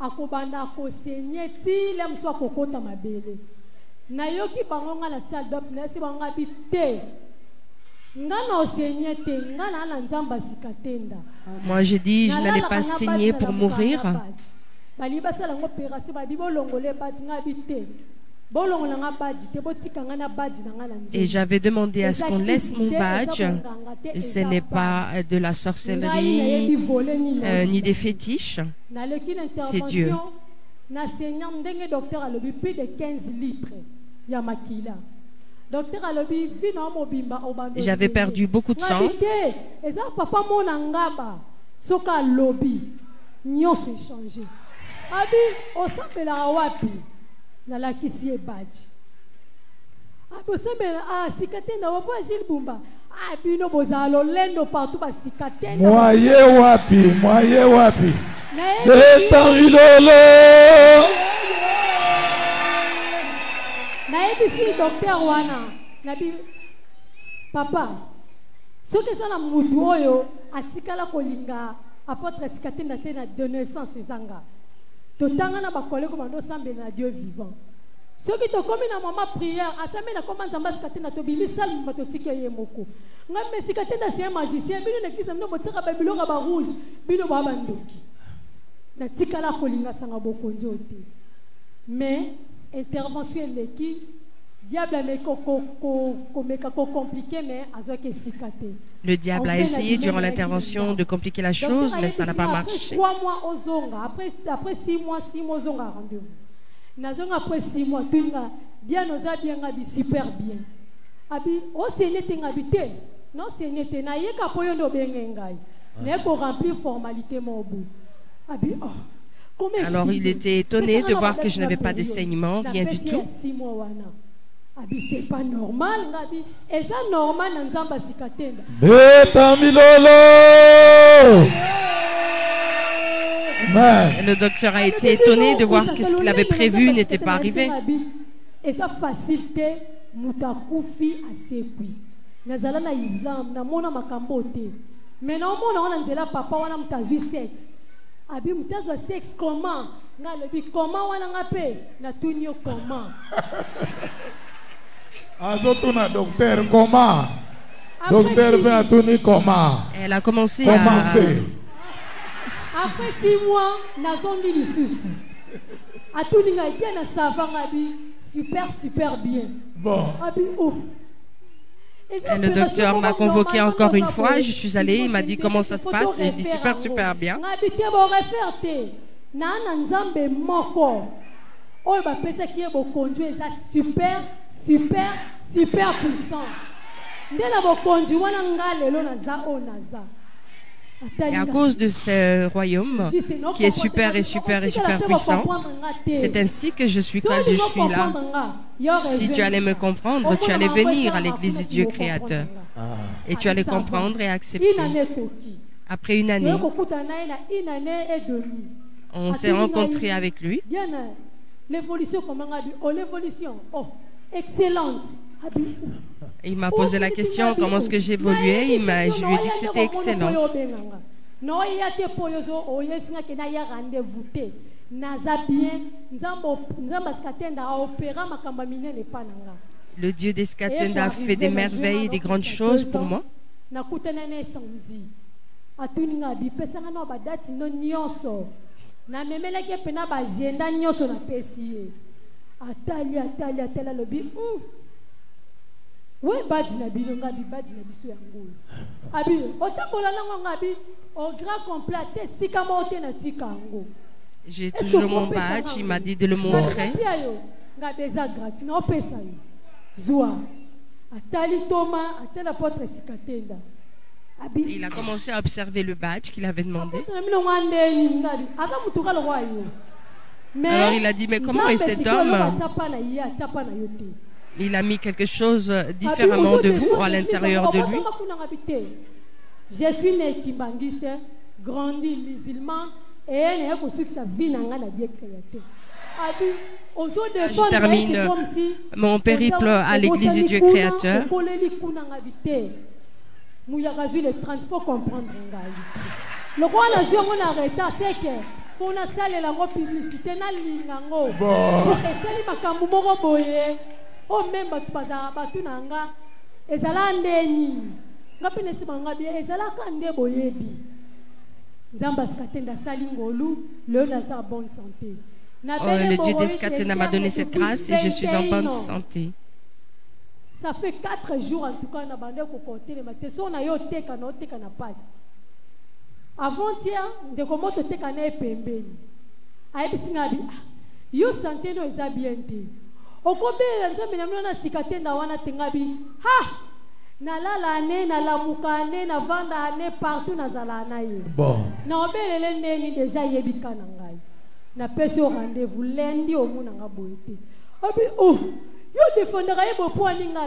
Akobanda ko senye ti lem so kokota mabele. Na yoki bangonga la salle d'op na si banga bité. Moi j'ai dit je n'allais pas saigner pour mourir. Et j'avais demandé à ce qu'on laisse mon badge. Ce n'est pas de la sorcellerie ni des fétiches. C'est Dieu. Plus de 15 litres. J'avais perdu beaucoup de sang. Docteur wana nabi papa soki ezala mutu oyo atikala kolinga apôtre Sikatenda te na de naissance ezanga totanga na bakoleko bando sambela na Dieu vivant soki tokomi na mama prière asame na koma nzamba Sikatenda to bimisa mato tike ye moko ngame Sikatenda c'est un magicien bino na kisa mino botaka ba biloko ba rouge bino ba bandoki na tikala kolinga sanga bokonzo te mais intervention qui diable mais compliqué mais le diable a essayé durant l'intervention de compliquer la chose, mais ça n'a pas marché. 3 mois aux onga après 6 mois aux onga rendez-vous nazonga après 6 mois tunga bien oza bien ngabi super bien abi o senete ngabité non senete na yeka poyo ndo bengengai ne ko remplir formalité mobu abi oh. Alors il était étonné de voir que je n'avais pas de saignement, rien du tout. C'est pas normal, et ça normal dans Nzamba Sikatenda. Le docteur a été étonné de voir que ce qu'il avait prévu n'était pas arrivé. Et ça facilité mutakufi asekwi. Nazala na izam na mona makambote. Mais non mona nzela papa wana mutazui sexe. Abi mutazo sexe comment? Na lebi comment wana ngape na tunyo comment? Azotuna docteur comment? Docteur ben atuni comment? Elle a commencé Commencer. Après 6 mois, nazongi lisusu. Atuni nga bien na savant abi super bien. Bon. Abi oh. Et le docteur m'a convoqué encore une fois. Je suis allée, il m'a dit comment ça se passe. Et il dit super bien. Super puissant. Et à cause de ce royaume qui est super puissant, c'est ainsi que je suis quand je suis là. Si tu allais me comprendre, tu allais venir à l'église du Dieu créateur. Et tu allais comprendre et accepter. Après 1 année, on s'est rencontrés avec lui. L'évolution, comment on dit? Oh, l'évolution. Oh, excellente. Il m'a posé la question comment est-ce que j'évoluais. Je lui ai dit que c'était excellent. Le Dieu des Sikatenda a fait des merveilles et des grandes choses pour moi. Oui, badge na bino ngabi badge na biso yango. Abi otakola lango ngabi au grand complet sikamote na tikango. J'ai toujours mon badge, il m'a dit de le montrer. Ngabi eza gratuit na opesa yo. Zoa. Atali Thomas, atela porte Sikatenda. Abi il a commencé à observer le badge qu'il avait demandé. Alors il a dit mais comment est cet homme? Il a mis quelque chose différemment de vous à l'intérieur de lui. Je suis né Kimbangiste, grandi musulman et je termine mon périple à l'église du Dieu créateur. Le roi la on a arrêté, c'est que faut na salle la publicité na lingango. Pour que sali makambu moko boye. Oh même batu nanga ezala ndeni ngapi nesima ngabi ezala kande boyebi Nzamba Sikatenda sali ngolu le na sa bonne santé le Dieu d'Escatena m'a donné cette grâce et je suis en bonne santé. Ça fait 4 jours en tout cas, on a bandé pour compter les matins. On a eu au teka na passe. Avant-hier, de comment te teka na epembeni. Aïe bisingabi, yo santé no eza bien te. Okobe nzambe na mona sikate na wana tengabi. Ha! Na la ne na la mukane na vanda ne partout na zala na ye. Bon. Na obelele ndeni déjà yebika na ngai. Na pesi au rendez-vous lundi au mona nga boete. Abi oh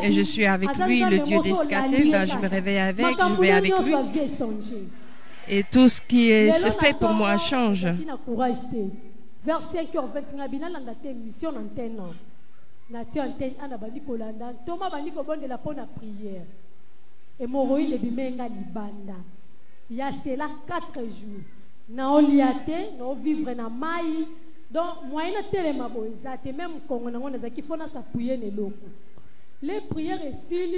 et je suis avec lui, le Dieu d'Escatena. Je me réveille avec, je vais avec lui. Et tout ce qui se fait pour moi change. Vers 5h20, mission antenne. Thomas bandi ko bonde la pona prière. Et Moroi le bimenga libanda. Il y a cela 4 jours. Na oliate, na vivre na mai. Donc, moi, je suis même Congo, il faut s'appuyer les locaux. Les prières et s'il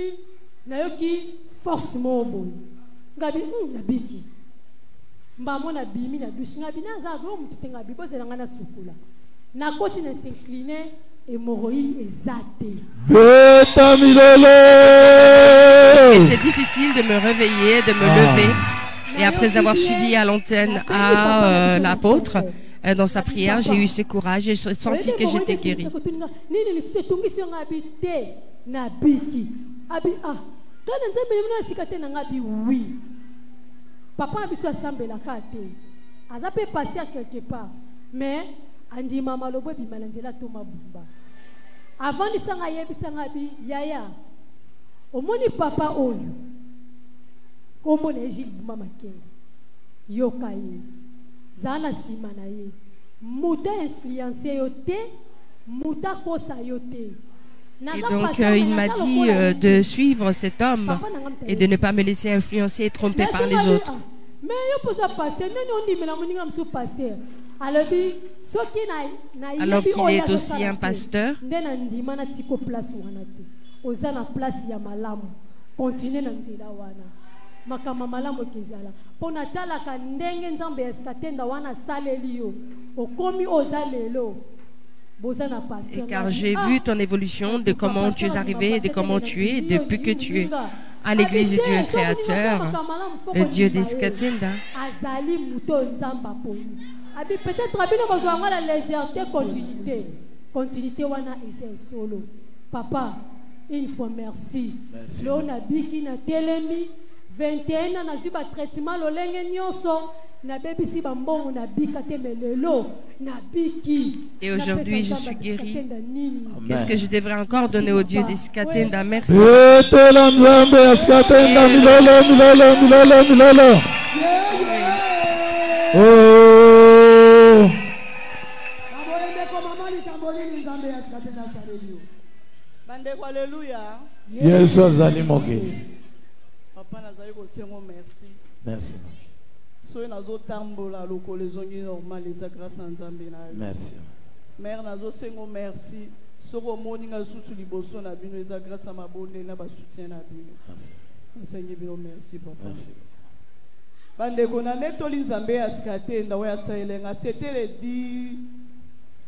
y a qui force mon bon. Gabi, nabiki. Mbamo na bimi na douche. Ngabi na za do mutu tenga bibo zelanga na sukula. Na koti na s'incliner et moroi ezate. Beta milolo. C'était difficile de me réveiller, de me lever. Et après avoir suivi à l'antenne à l'apôtre, dans sa prière, j'ai eu ce courage et j'ai senti que j'étais guérie. Papa a besoin de la carte. Il peut passer quelque part. Mais, Andi Mama Lobo Bimalanzela Toma Bumba. Avant de s'engager, Yaya, au moni papa Oyo, comme on est Gilles Mama Ken, Yokaye. Zana simanaye muta influencé yote muta kosa yote. Et donc il m'a dit de suivre cet homme et de ne pas me laisser influencer et tromper par les autres. Mais yo posa pasteur non dit mais la moninga mso pasteur alors qu'il est aussi un pasteur. Ndena ndima na tiko place wana te ozana place ya malamu continuer na nzela wana makama malamu kezala pona tala ka ndenge nzambe Escatena wana salelio okomi ozalelo bozana pasteur. Et car j'ai vu ton évolution de comment tu es arrivé et de comment tu es depuis que tu es à l'église du Dieu créateur, le Dieu d'Escatena. Azali muto nzamba poni abi peut-être abino bazwa la légèreté continuité wana est solo papa une fois merci lona biki na telemi 21 na ziba traitement lolenge nyonso na bebisi bambongo na bika temelelo na biki. Et aujourd'hui je suis guérie. Qu'est-ce que je devrais encore donner au Dieu d'Escatena? Merci. Alléluia. Yes, azali moke. Papa nazali ko sengo merci. Merci. Soy nazo tambola lokolo zongi normal les grâce à Nzambe na. Merci. Mère nazo sengo merci. Soko moninga susu liboso na bino eza grâce à mabonde na ba soutien na bino. Merci. Seigneur bino merci papa. Merci. Bande kona netoli Nzambe Escatena wa saelenga c'était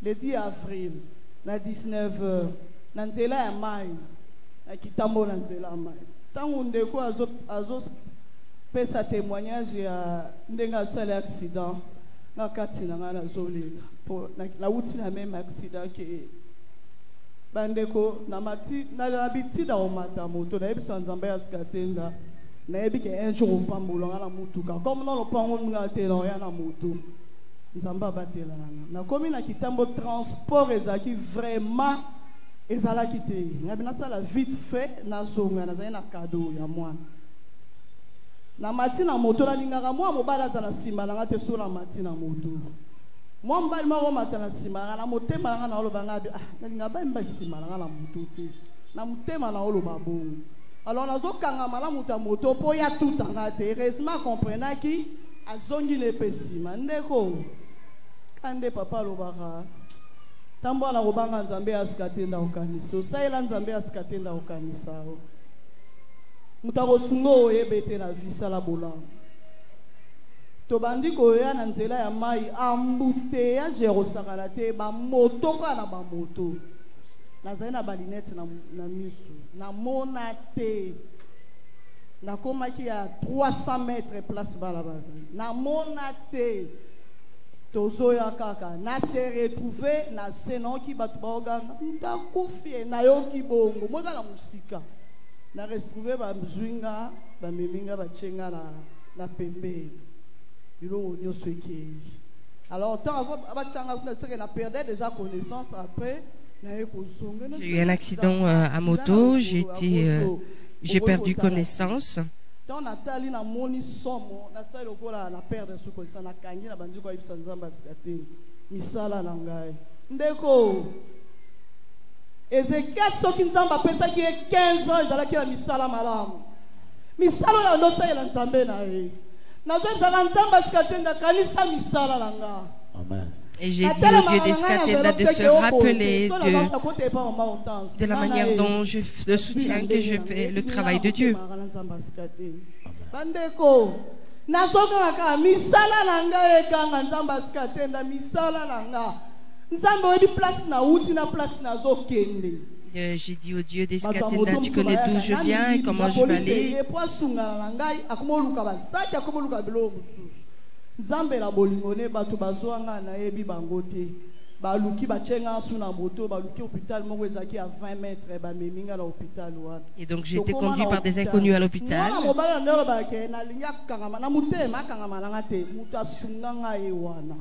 le 10 avril na 19h. Na nzela ya mai na kitambo na nzela ya mai tangu ndeko azo pesa témoignage ya ndenga asala accident na kati na ngana zolinga po na uti na même accident ke bandeko na mati na biti da omata moto na ebisa Nzambe Escatena na ebike un jour pambola ngana mutuka comme non lo pango ngate na ya na moto Nzamba batela na komi na kitambo transport ezaki vraiment ezala kité ngabina sala vite fait na zonga na na cadeau ya mwana na matina moto na lingaka mwa mobala za na simba na ngate so na matina moto mwa mbali mako matana simba na motema na na oloba ngabi na lingaba mba simba na na moto te na motema na oloba bongo alors nazo kanga mala muta moto po ya tout ngate heureusement comprendre ki azongi le pesima ndeko kande papa lobaka tambo na robanga Nzambe Escatena okaniso saela Nzambe Escatena okanisao mutako sungo oyebete na visa la bola tobandi koya na nzela ya mai embouteillage ekosakana te bamoto kaka na bamoto nazali na balinete na misu namona te nakomaki ya 300 mètres place bala bazali namona te tozoya kaka na se retrouver na se naoki bato baoganga ndakufi nayoki bongo moka na musika na retrouver bamzwinga bameminga bachenga na pembeni biloko nyonso ekei alors tant avant abachanga kuna seke na perdait déjà connaissance après j'ai eu un accident à moto, j'ai perdu connaissance. Dans Nathalie na moni somo na sai lokola na perdre sous connaissance na kangi na bandu ko ibisa nzamba sikate misala na ngai ndeko Ezekiel soki nzamba pesa ki 15 ans ezalaki na misala malamu misala ya ndosa ya nzambe na ye nazo nzala nzamba sikate ndakanisa misala na nga amen. Et j'ai dit au Dieu d'Escatenda de se rappeler de la manière dont le soutien que je fais, le travail de Dieu. J'ai dit au Dieu d'Escatenda, tu connais d'où je viens et comment je vais aller. Nzambe la bolingone batu bazwanga na yebi bangote baluki bachenga suna moto baluki hôpital moko ezaki à 20 mètres ba meminga na hôpital wana. Et donc j'ai été conduit par des inconnus à l'hôpital. Na mobala ndelo ba ke na linga kangama na mutema kangama na ngate mutu asunganga e wana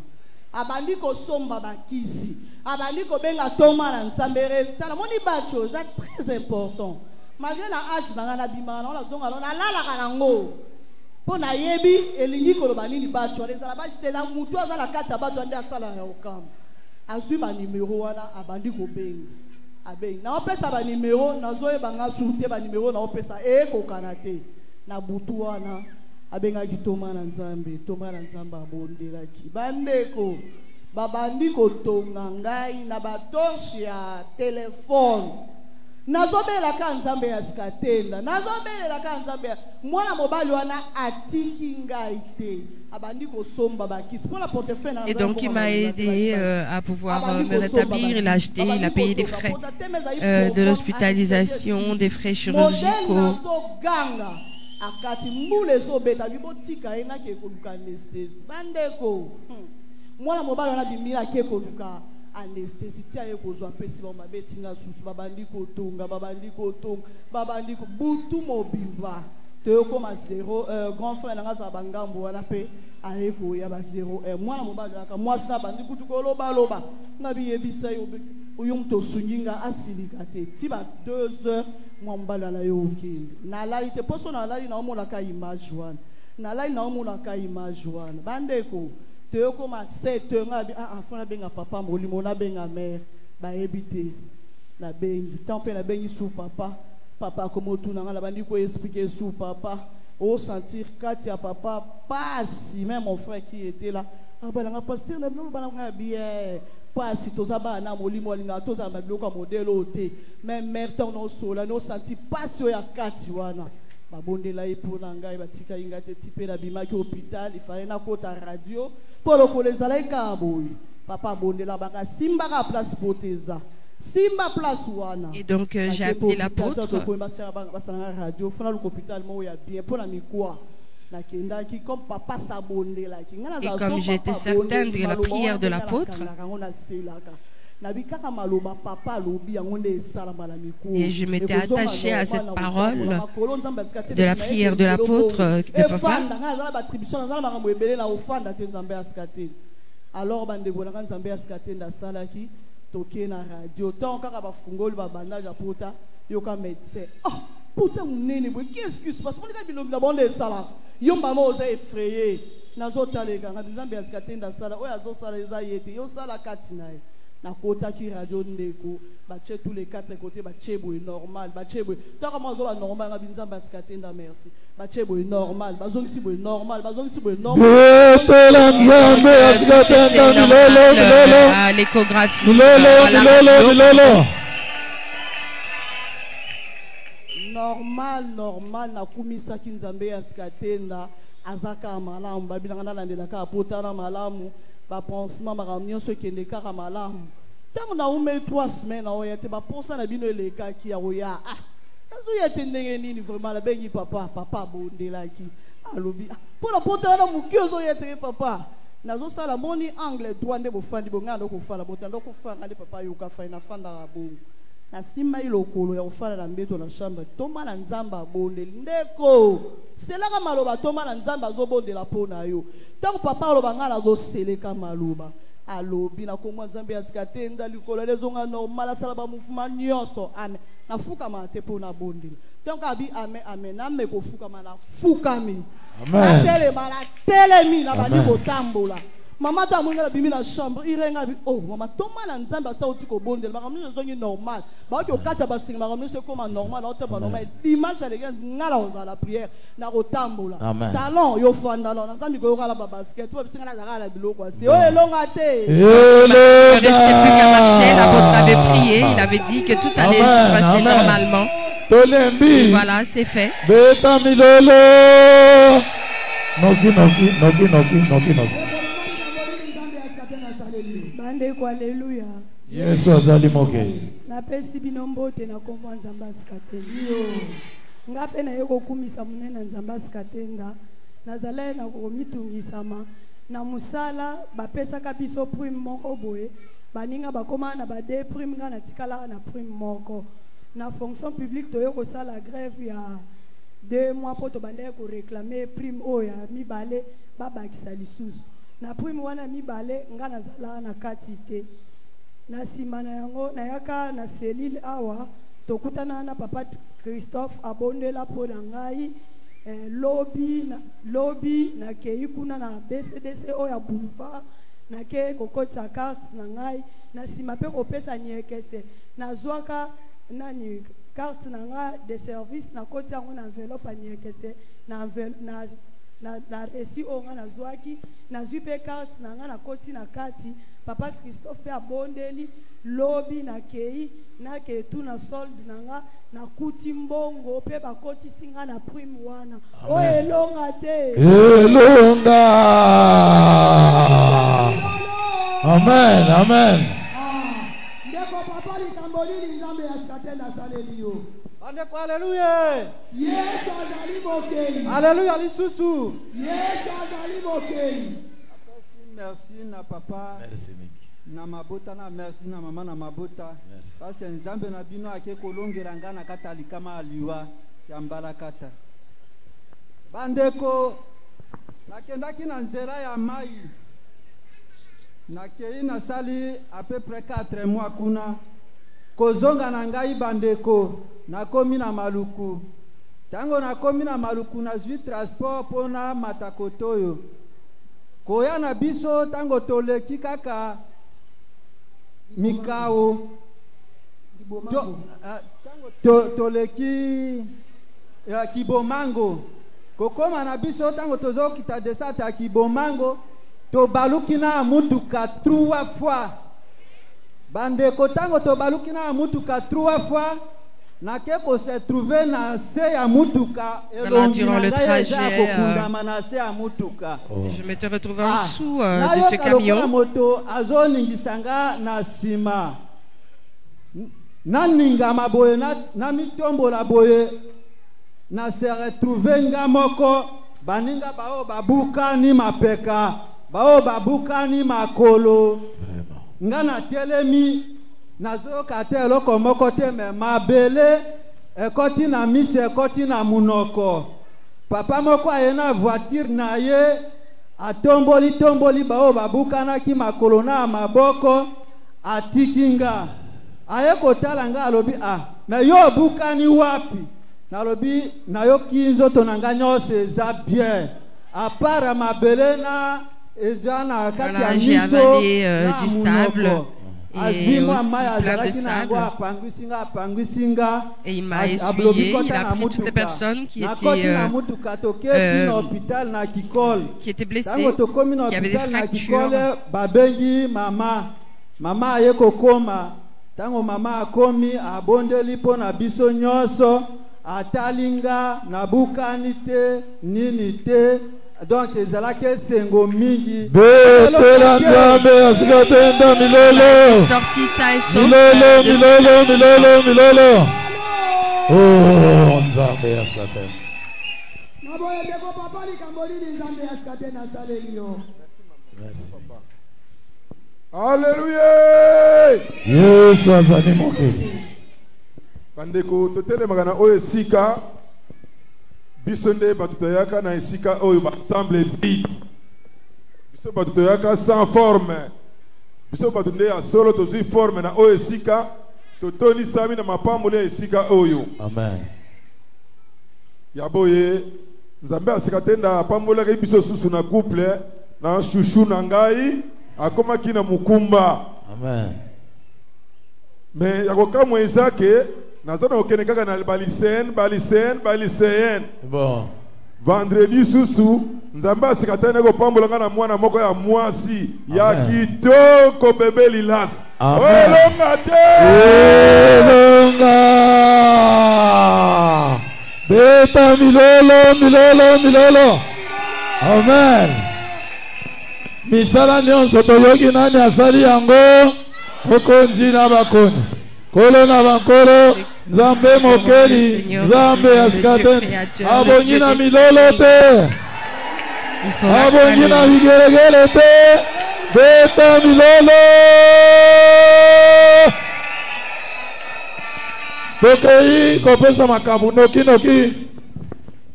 abandi ko somba bakisi abandi ko benga toma na nzambere tala moni bacho c'est très important malgré la âge na na bima na la zonga na la kanango. Pour yebi elingi koloba nini bacho ezala bajitela mutu azala kati bato ande asala ya okam azwi ba numéro wana abandi ko benga abengi na opesa ba numéro nazoyeba nga surte ba numéro na opesa ekokana te na butu wana abengaki toma na nzambe abondelaki bandeko babandi kotonga ngai na batorche ya telefone nazobelaka nzambe ya Escatenda nazobelaka nzambe mwana mobali wana atiki ngai te abandi kosomba bakisi pour la portefeuille na. Et donc il m'a aidé à pouvoir me rétablir. Il a acheté, il a payé des frais de l'hospitalisation, des frais chirurgicaux. Akati mbule zobeta bibotika ena ke koluka anesthésie bandeko mwana mobali wana bimila ke koluka anesthésie tia ye kozwa pesi ba mabetinga susu babandi kotonga babandi ko butu mobimba te koma 0 grand frère na ngaza bangambo wana pe ayeko ya ba 0 mwana mobali aka mwasa bandi butu ko loba ngabi yebisa yo uyumto sunginga asilika te tiba 2 heures mwambala na yo okende na lali te poso na lali na omona ka image wana na lali na omona ka image wana bandeko te koma 7 heures enfant benga papa molimo na benga mère ba ebité na bengi tant pe na bengi sous papa comme tout na bandi ko expliquer sous papa au sentir Katia papa pas si même mon frère qui était là abana pasteur na bino bana bien pas si toza bana molimo linga toza na biloko modèle ote même mère ton no sola no senti pas sur ya kati wana babondela ipona ngai batika inga te tipe na bimaki hôpital il fallait na kota radio pour lokoleza la ikaboy papa bondela baka simba ka place poteza simba place wana. Et donc j'ai appelé l'apôtre. Radio fona l'hôpital mo ya bien pour la mikwa. Et comme j'étais certaine de la prière de l'apôtre, et je m'étais attachée à cette parole de la prière de l'apôtre de papa. Alors, toke na radio tant kaka ba fungoli ba bandage apota yoka médecin putain munene boy qu'est-ce qui se passe mon gars bilombi na bonde sala yomba mo oza effrayé nazo talega na Nzambe ya Escatenda sala oya zo sala eza yete yo sala kati nae na kota ki radio ndeko ba che tous les 4 côtés ba chebo normal ba chebo tant comme zo ba normal na Nzambe ya Escatenda merci ba chebo normal ba zongi sibo normal ba zongi sibo normal à l'échographie normal na kumisa ki Nzambe ya Escatenda azaka malamu babinanga nalandela ka potana malamu ba pansement makamnyo so kende kaka malamu tango na ume 3 semaines oya te ba ponsa na bino eleka ki ya oya azo ya tendenge nini vraiment la bengi papa bondela ki alobi pour la potana mukio zo ya te papa nazo sala moni angle droit nde bofandi bonga ndo kofala botando kofanga ndi papa yoka fa ina fanda bongo na simba ilokolo ya kofala na mbeto na chambre toma na nzamba bonde ndeko selaka maloba toma na nzamba zo bondela pona yo tango papa aloba ngala zo seleka maloba alobi na komwa nzambe ya zikatenda likolo lezonga normal asala ba mouvement nyonso amen nafuka mate pona bondela tango abi amen na me kofuka mana fukami amen telemi na bandi kotambola mama ta mwinga bimi na chambre irenga bi oh mama toma na nzamba asa uti ko bondela makamni zongi normal ba ko kata basinga makamni se koma normal auto ba normal dimanche les gars ngala oza la prière na kotambola talon yo fanda na nzambi ko kala ba basket to bisinga na zakala biloko asi oh elonga te il restait plus qu'à marcher. L'apôtre avait prié, il avait dit que tout allait se passer normalement. Et voilà, c'est fait. Bande kwa haleluya. Yesu azali moke. Na pesi bino mbote na kombo nzamba sikatenda. Ngape na yeko kumisa munena nzamba sikatenda. Nazala na komitungisama na musala bapesaka biso prime moko boye. Baninga bakoma na ba de prime nga na tikala na prime moko. Na fonction publique toyo ko sala grève ya 2 mois poto bande ko réclamer prime oya mibale babakisa lisusu. Na prime wana mibale nga nazala na katite na sima na yango na yaka na selile awa tokutana na papa Christophe abondela pona ngai lobby na kei kuna na BCDC oya boulevard na ke kokota carte na ngai na sima pe kopesa nyekese na zwaka nani carte na nga de service na koti yango na enveloppe nyekese na resi onga na zwaki na zwipe carte na nga na koti na kati papa Christophe pe abondeli lobi na kei na ke tu na solde na nga na kuti mbongo pe bakoti singa na prime wana o elonga te elonga amen ndeko papa likamboli nzambe ya sikatenda salelio. Alléluia. Yesu azali mokeli. Alléluia lisusu. Yesu azali mokeli. Merci na papa. Merci Miki. Na mabota na merci na mama na mabota. Parce que nzambe na bino ake kolongela ngana katali kama aliwa ya mbalakata. Bandeko nakendaki na nzela ya mai. Nakei na sali à peu près 4 mois kuna. Kozonga na ngai bandeko nakomi na maluku tango nakomi na maluku na zwi transport pona matakotoyo koya na biso tango toleki kaka mikao toleki Kibomango kokoma na biso tango tozokita desata ya Kibomango tobaluki na mutuka 3 fois bandeko tango tobaluki na mutuka 3 fois na keko se trouver na se ya mutuka durant le trajet je m'étais retrouvé en dessous de ce camion moto azoningisanga na sima na ninga maboye na mitombola boye na se retrouver nga moko baninga bao babuka ni mapeka bao babuka ni makolo ngana telemi nazoka te eloko moko te me mabele ekoti na mise ekoti na munoko papa moko aye na voiture na ye atomboli bao babukanaki makolo na maboko atikinga aye kotala nga alobi me yo bukani wapi nalobi nayoki nzoto na nga nyonso eza bien apara mabele na ezana kati ya miso du sable et aussi plein de sable. Et il m'a essuyé, il a pris toutes les personnes qui étaient blessées, qui avaient des fractures. Mama ayeko koma tango mama akomi abondeli po na biso nyonso atalinga nabukani te nini te donc ezalaki esengo mingi betela nzambe asikatenda milolo sorti ça et sauf milolo oh nzambe asikatenda naboye ndeko papa likambo lini nzambe asikatenda asaleli yo. Merci papa. Alléluia. Yesu azali mokili. Bandeko totelemaka na oyo esika biso nde bato toyaka na esika oyo baensemble vide, biso bato toyaka sans forme, biso bato nde ya solo tozwi forme na oyo esika totonisami na mapamboli ya esika oyo. Amen. Ya boye nzambe asikatenda apambolaki biso susu na couple na chouchou na ngai akomaki na mukumba. Amen. Mais yakokamwa ezake nazana okene kaka na baliséen. Bon. Vendredi susu nzambe asikatenda kopambolanga na mwana moko ya mwasi ya kitoko bebe lilas. Olonga te. Olonga. Beta milolo. Amen. Misala nyonso toyoki nani asali yango okonji na bakoni kolo na bankolo nzambe mokeli nzambe asikatenda abongi na milolo te abongi na vigelegele te beta milolo tokei kopesa makabu noki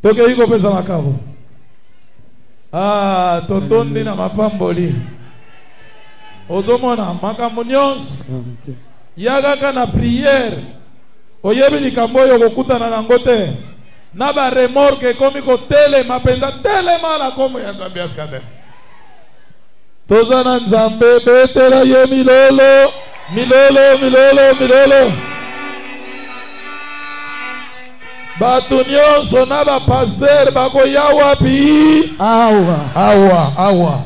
tokei kopesa makabu totondi na mapamboli ozomona makambo nyonso yakaka na priere oyebi likambo oyo kokutana nango te na baremorke ekomi kotelema mpenza telema na kombo ya nzambe asikatenda toza na nzambe betela ye milolo bato nyonso na bapaster bakoya wapi awa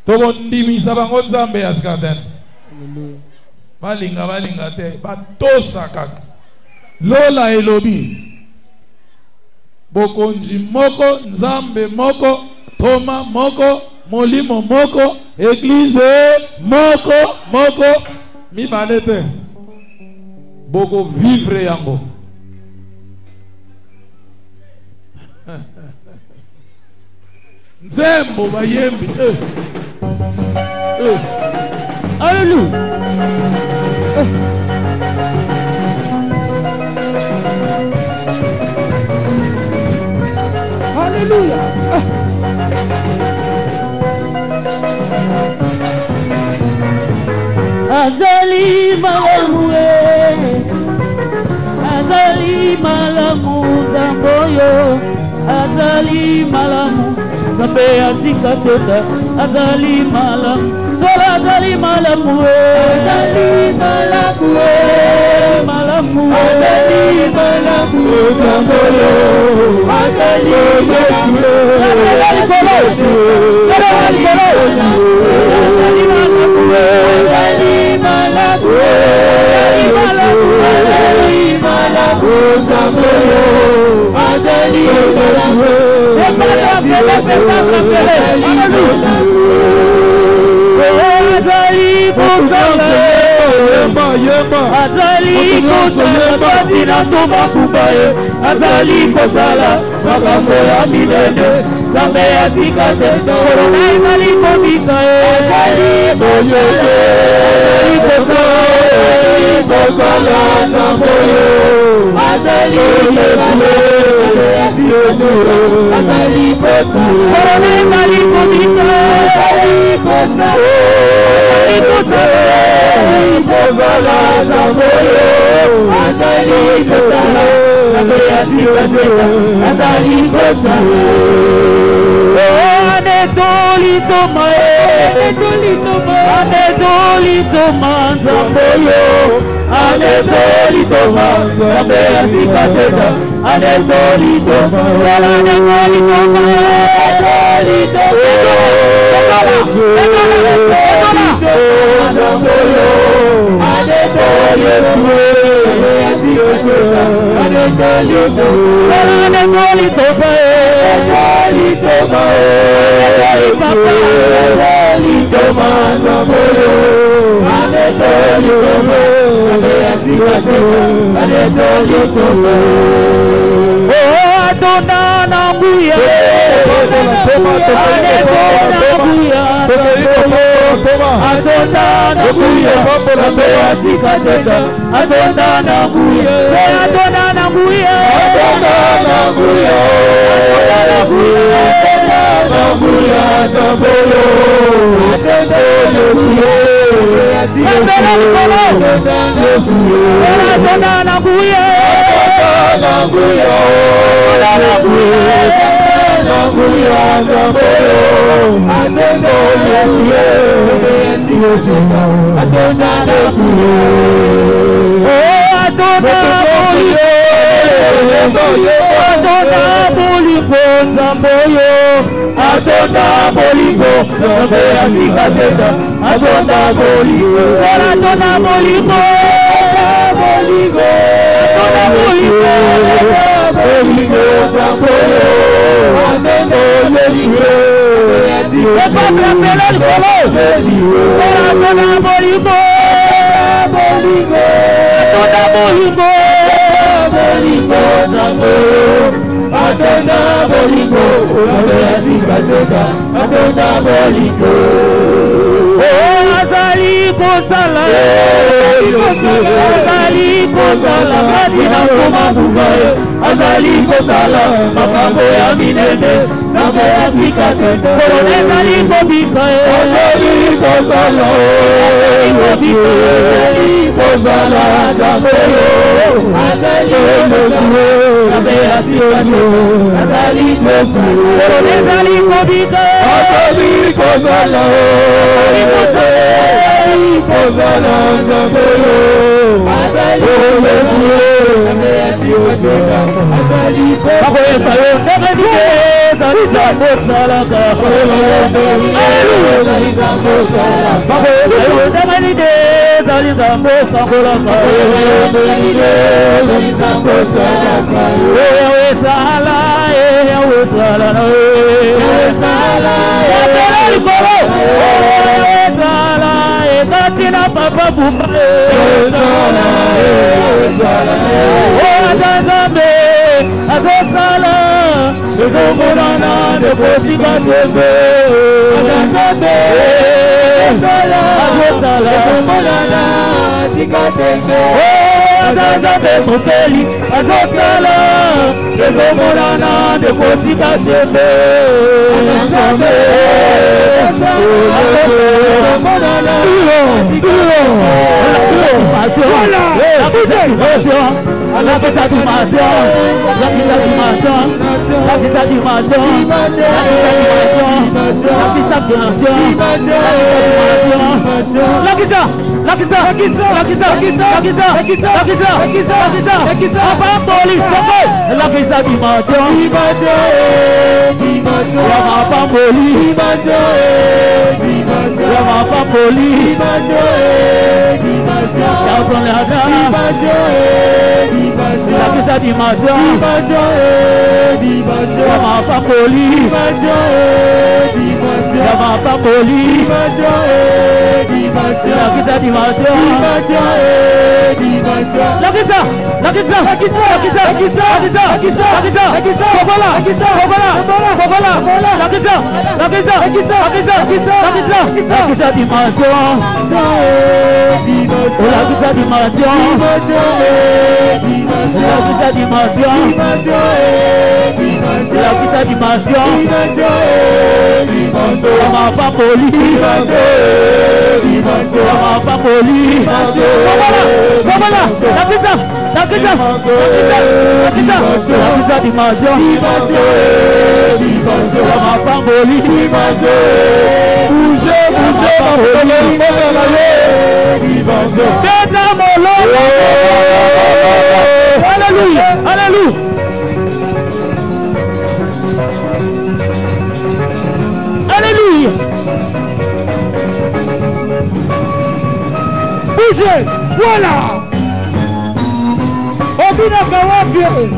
tokondimisa bango nzambe asikatenda balinga te batosa kaka lola elobi bokonzi moko nzambe moko toma moko molimo moko eglize moko mibale te boko vivre yango nzembo bayembi Alléluia. Alléluia. Azali malamu azali malamu zamboyo azali malamu zambe asikatenda azali malamu sola azali malamu azali malamu zamboyo azali azali kozala tina tobakubaye azali kozala makambo ya minene nzambe asikatenda korona ezali kobika azali kozala nzambe oyo azali azali korona ezali kobika azali kozala zamboyo azali kozala nzambe asikatenda azali kozala anedolitoma nzamboyo anedolitoma nzambe asikatenda anedolitoma Voilà. Obina Kawabie.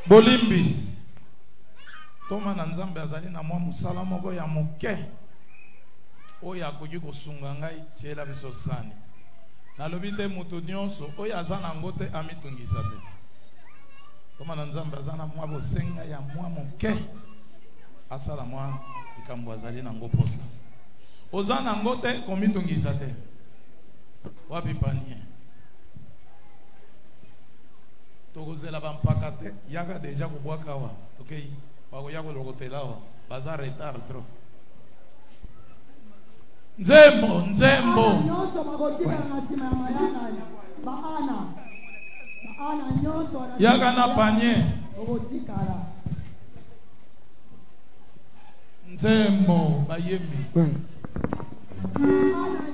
Bolimbis. Toma na nzambe azali na mwa musala moko ya moke. Oya akoki kosunga ngai tiela biso sani. Nalobi te moto nyonso oyo aza nango te amitungisa te. Toma na nzambe aza na mwa bosenga ya mwa moke. asala mwa likambo azali nango posa oza nango te komitungisa te wapi panie tokozela bampaka te yaka deja kobwaka awa tokei bakoya kolokotela awa baza retard trop nzembo nyonso bakotikala na nsima ya mayangani baana nyonso yaka na panie okotikala nzembo bayembi baana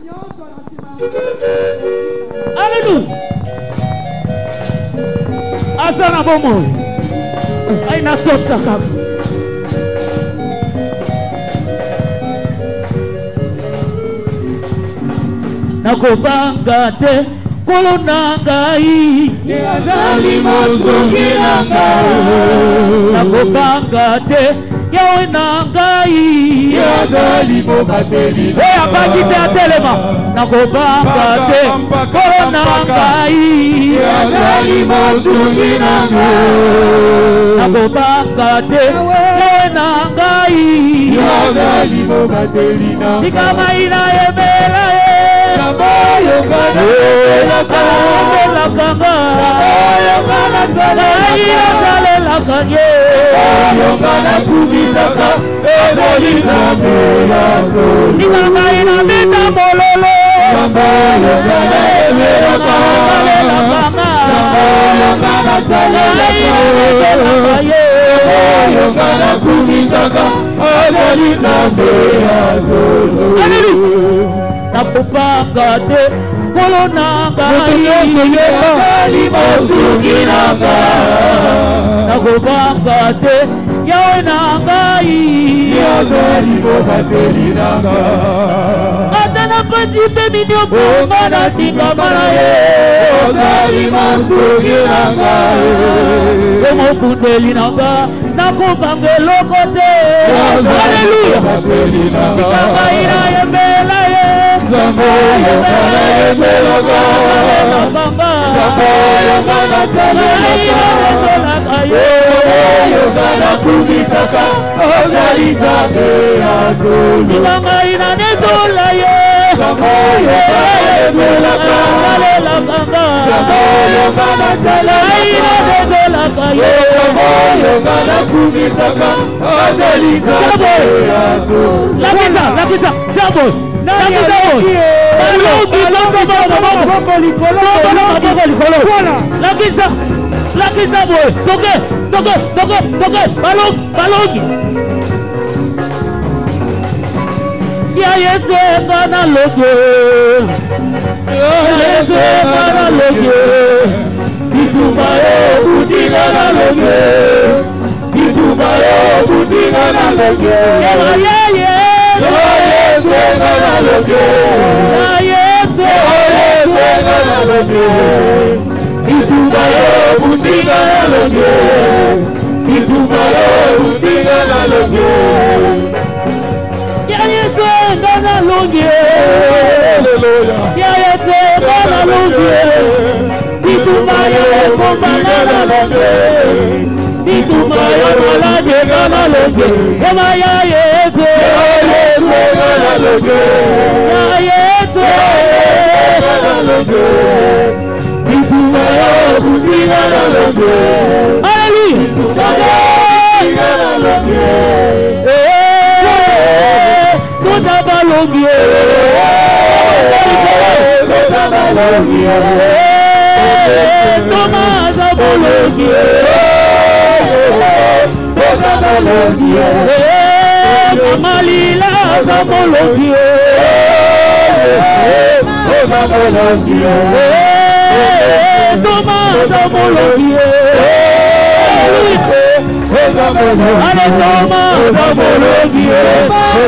nyonso na nsima Alléluia. Asana bomo. Aina tosa kaka. Nakobanga te kolo nangai yazali mozongi nangai. Nakobanga te yawe nangai yazali mobateli. Oya baki te atelema. Nakobanga te kolo nangai yazali mozongi nangai. Nakobanga te yawe nangai yazali mobateli nangai. Tikamaina yebela Kamoyo kana la kanga Kamoyo kana tala la kanye Kamoyo kana kubisaka Ezoli zamela zoli Nikanga ina meta mololo Kamoyo kana emela kanga Kamoyo kana sala la kanye Kamoyo kana kubisaka Ezoli zamela zoli Nakupanga te kolo nangai yazali mozongi nangai. Nakupanga te yawe nangai yazali mobateli nangai. Atana pati pe minyo bomba na tinga mara ye yazali mozongi nangai. Emo kuteli nangai nakupanga lokote Hallelujah. Nikangai na yembela ye Zamboyo kana emeloga Zamboyo kana taleloga Zamboyo kana kubisaka Ozali zambe azuli Nikangai na nezola ye Zamboyo kana emeloga Zamboyo kana taleloga Zamboyo kana kubisaka Ozali zambe azuli Lakisa, Zamboyo Lakisa boy, toke, balogi. Ya yese kana loge, Itumayo budiga na loge, Itumayo malade kana loge, ema ya yete kana loge, ya yete kana loge. Itumayo bundi kana loge, hallelujah. Kana loge, tota baloge, tota baloge, toma zabologe. Malila Zamologie,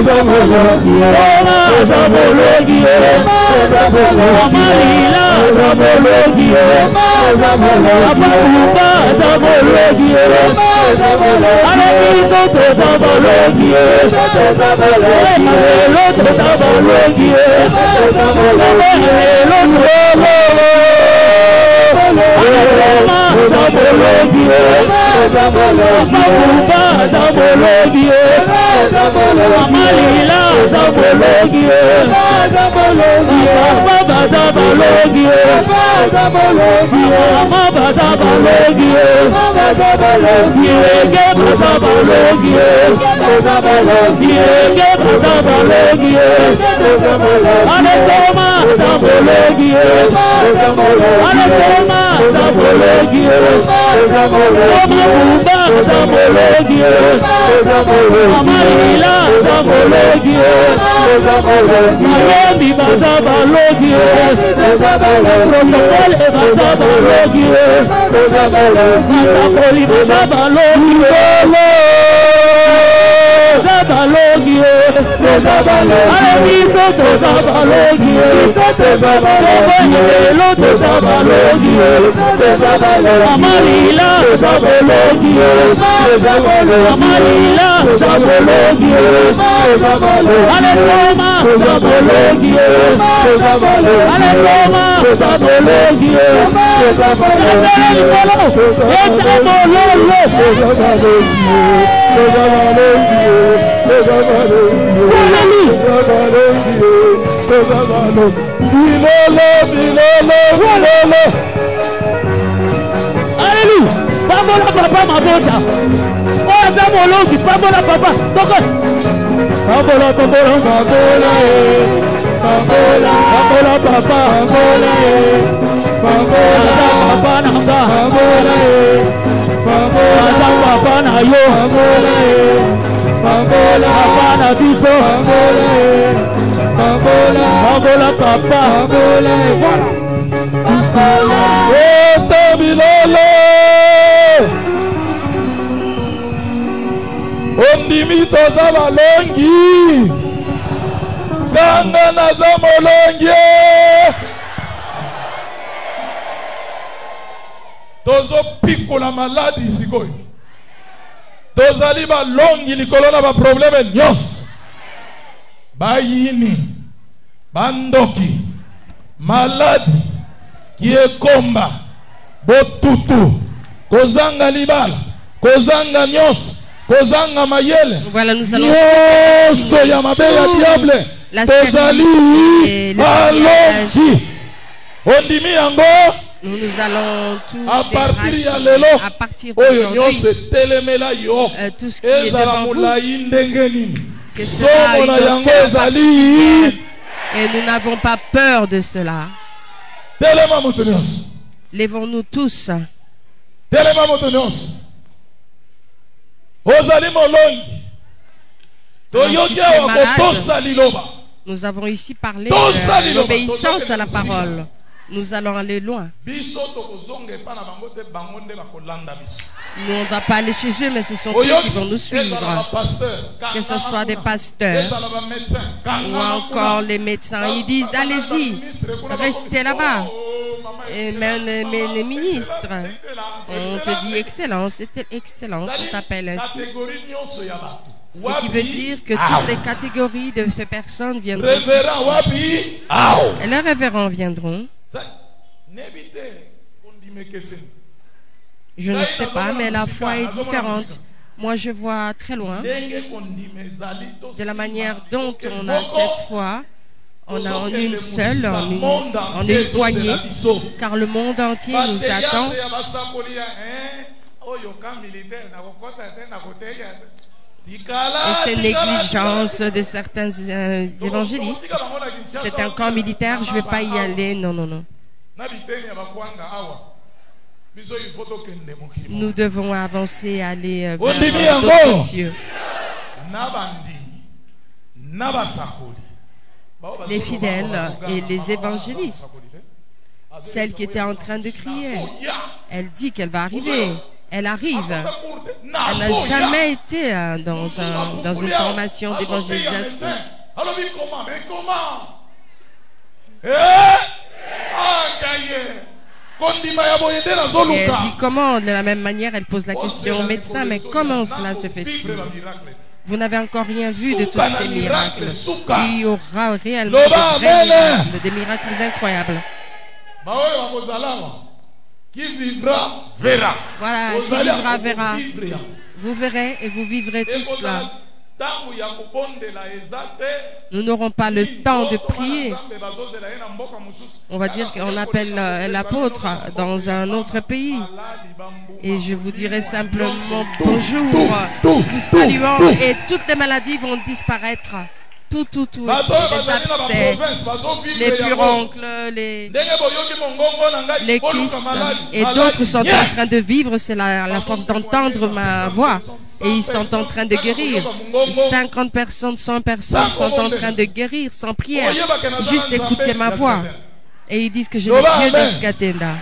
Zamologie, Toma Zamologie, Ale Toma Zamologie, Malila Zamologie, Apakuba Zamologie, Ale Kito Zamologie, Loto Zamologie, Loto Mabuba Zabologi, Amalila Zabologi, Baba Zabologi, Baba Zabologi, Geba Zabologi, Geba Zabologi, Anatoma Zabologi, Anatoma Zabologi, Mabuba Zabologi, Amalila Zabologi, Mayembi Zabologi, Protocol Zabologi, Matapoli Zabologi, Zabalogi, Alamiso to Zabalogi, Loto Zabalogi, Amalila Zabalogi, Amalila Zabalogi, Aletoma Zabalogi, Aletoma Zabalogi, Alléluia. Pavola papa mabota. Oh Zabologi, pavola papa. Pavola pavola pavola. Pavola pavola papa pavola. Pavola papa nanga pavola. Pavola papa na yo pavola. Pavola papa na biso pavola. Pavola pavola papa pavola. Pavola. Oh Tabilolo. Ondimi toza balongi Ganga naza molongi Tozo pikola maladi sikoyo Tozali balongi likolo na ba probleme nyos Bayini Bandoki Maladi Kiekomba Botutu Kozanga libala Kozanga nyos Kozanga mayele. Voilà, nous allons la stérilité, nous allons tout déracer à partir d'aujourd'hui. Tout ce qui est devant vous, que cela a une hauteur particulière, et nous n'avons pas peur de cela. Lèvons-nous tous. Nous avons ici parlé de l'obéissance à la parole. Nous allons aller loin. Nous, on ne va pas aller chez eux, mais ce sont eux qui vont nous suivre. Que ce soit des pasteurs ou encore les médecins. Ils disent, allez-y, restez là-bas. Et même les ministres, on te dit excellence, c'était excellence, on t'appelle ainsi. Ce qui veut dire que toutes les catégories de ces personnes viendront ici. Et les révérends viendront. Je ne sais pas, mais la foi est différente. Moi, je vois très loin de la manière dont on a cette foi. On a en une seule, en une poignée, car le monde entier nous attend. Et ces négligences de certains évangélistes, c'est un camp militaire, je ne vais pas y aller, non, non, non. Nous devons avancer, aller vers d'autres cieux. Les fidèles et les évangélistes, celle qui était en train de crier, elle dit qu'elle va arriver. Elle arrive. Elle n'a jamais été dans une formation d'évangélisation. Et elle dit comment, de la même manière, elle pose la question au médecin, mais comment cela se fait-il? Vous n'avez encore rien vu de tous ces miracles. Il y aura réellement des miracles incroyables. Qui vivra, verra. Voilà, qui vivra, verra. Vous verrez et vous vivrez tout cela. Nous n'aurons pas le temps de prier. On va dire qu'on appelle l'apôtre dans un autre pays. Et je vous dirai simplement bonjour. Vous saluons et toutes les maladies vont disparaître. Tout, les abcès, les furoncles, les kystes, et d'autres sont en train de vivre, c'est la force d'entendre ma voix, et ils sont en train de guérir. 50 personnes, 100 personnes sont en train de guérir sans prière, juste écouter ma voix, et ils disent que je suis Dieu d'Eskatenda.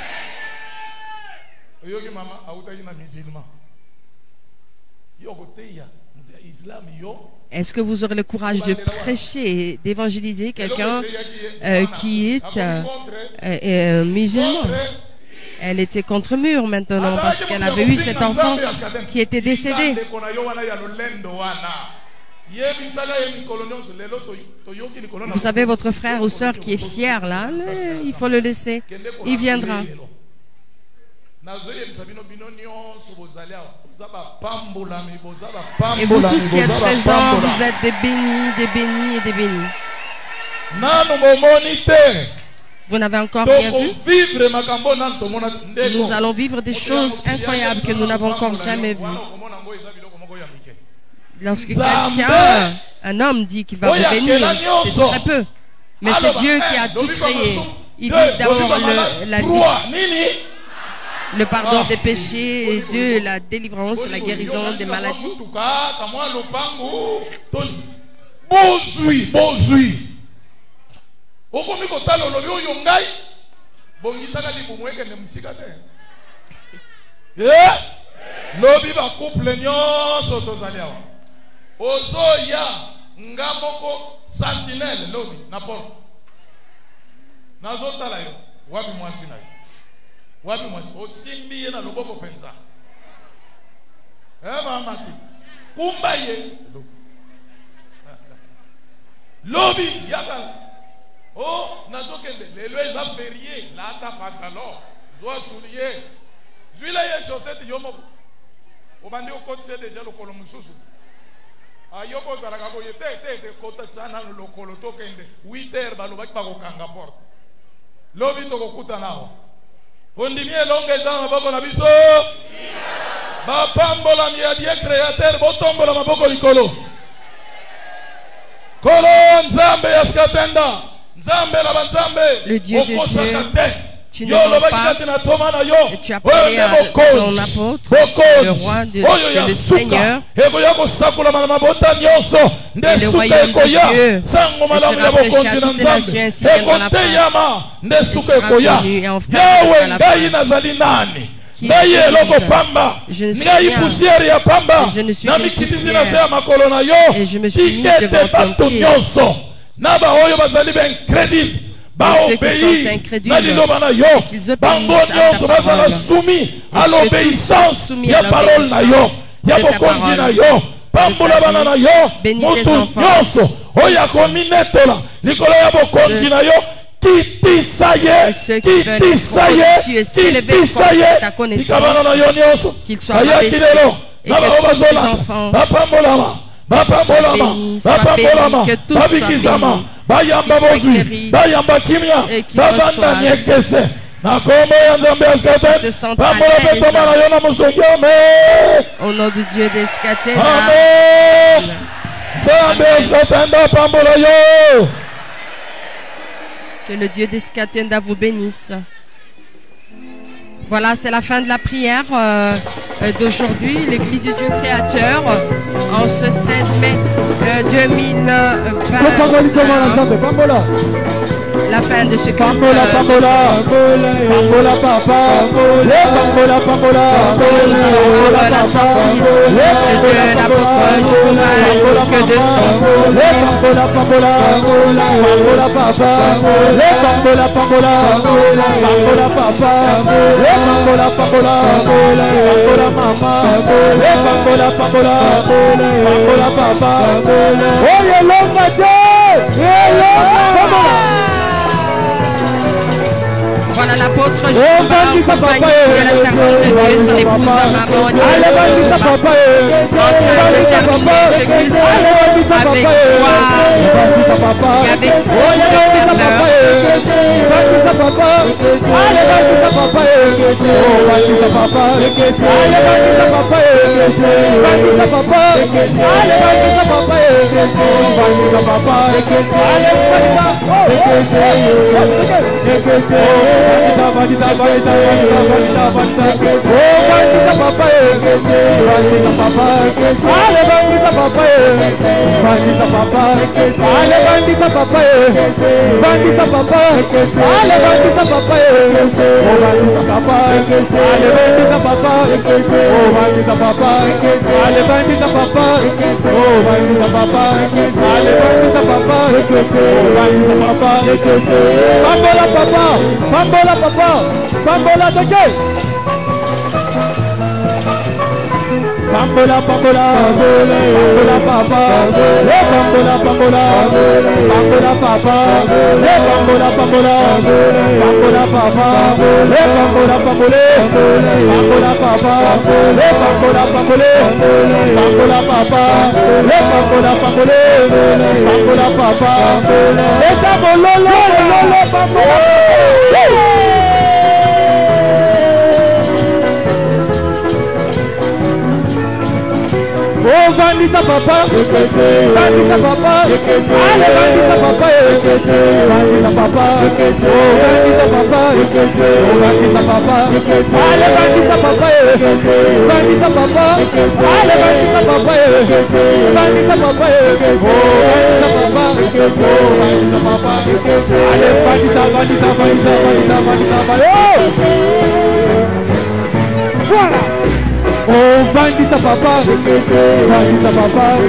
Est-ce que vous aurez le courage de prêcher et d'évangéliser quelqu'un qui est musulman? Elle était contre mur maintenant parce qu'elle avait eu cet enfant qui était décédé. Vous savez, votre frère ou soeur qui est fier là, il faut le laisser. Il viendra. Et vous tous qui êtes présents, vous êtes des bénis, des bénis et des bénis. Vous n'avez encore rien vu. Nous allons vivre des choses incroyables que nous n'avons encore jamais vues. Lorsque quelqu'un, un homme dit qu'il va vous bénir, c'est très peu. Mais c'est Dieu qui a tout créé. Il dit d'abord le pardon des péchés et de la délivrance, la guérison des maladies. Lobi ba couple nyonso tozali awa. Ozoya ngamoko sentinelle lobi na porte. Nazotala yo wapi mwasi na yo. Wapi mwasi osimbi ye na loboko penza. Mama ki kumba ye lobi yaka. Oh nazokende lelo eza férié la ta pantalon doit soulier. Zuila ye chaussette yomo. Obandi okotse déjà lokolo mususu. Ayoko zalaka ko yete kota sana lokolo tokende 8h balobaki bakokanga porte. Lobi tokokuta nawo. Ondimie longe za maboko na biso. Ba pambola mi adie créateur botombola maboko likolo. Kolo nzambe yaskatenda. Nzambe la banzambe. Le Dieu de Dieu. Tu ne mens pas, et tu as appelé à ton apôtre, le roi, le Seigneur, et le royaume de Dieu, et sera prêché à toutes les nations ainsi viendra la fin, et sera connu, et enfin à la fin. Qui je ne suis rien, et je ne suis que poussière, et je me suis mis devant ton pied. Ceux qui sont incrédules, qu'ils obéissent à ta parole, et que tous sont soumis à l'obéissance de ta parole. Bénis tes enfants. Ceux qui veulent être au-dessus et s'élever contre ta connaissance, qu'ils soient rabaissés, et que tous tes enfants soient bénis, que tout soit béni. Bayamba bozui, bayamba kimia, babanda nyekese. Na kombo ya Nzambe Askatenda, au nom de Dieu d'Eskatenda. Amen. Nzambe Askatenda pambola yo. Que le Dieu d'Eskatenda vous bénisse. Voilà, c'est la fin de la prière d'aujourd'hui. L'Église du Dieu créateur, en ce 16 mai 2020. La fin de ce culte. Nous allons voir la sortie de l'apôtre Choukouma ainsi que de son Voilà, Voilà l'apôtre Jumba, compagnie de la servante de Dieu, son épouse maman, en train de terminer ce culte avec joie et avec beaucoup de ferveur. Bambola papa, bambola de quel? Bambola, bambola, bambola papa, bambola, bambola, bambola papa, bambola, bambola, bambola papa, bambola, bambola, bambola papa, bambola, bambola, bambola papa, bambola, bambola, bambola papa, eta bololo, bololo bambola. Oh, bandisa papa, bandisa papa, allez bandisa papa, bandisa papa, oh bandisa papa, oh bandisa papa, allez bandisa papa, bandisa papa, allez bandisa papa, bandisa papa, oh bandisa papa, allez bandisa, bandisa, bandisa, bandisa, bandisa, voilà. Oh, bandisa papa, bandisa papa,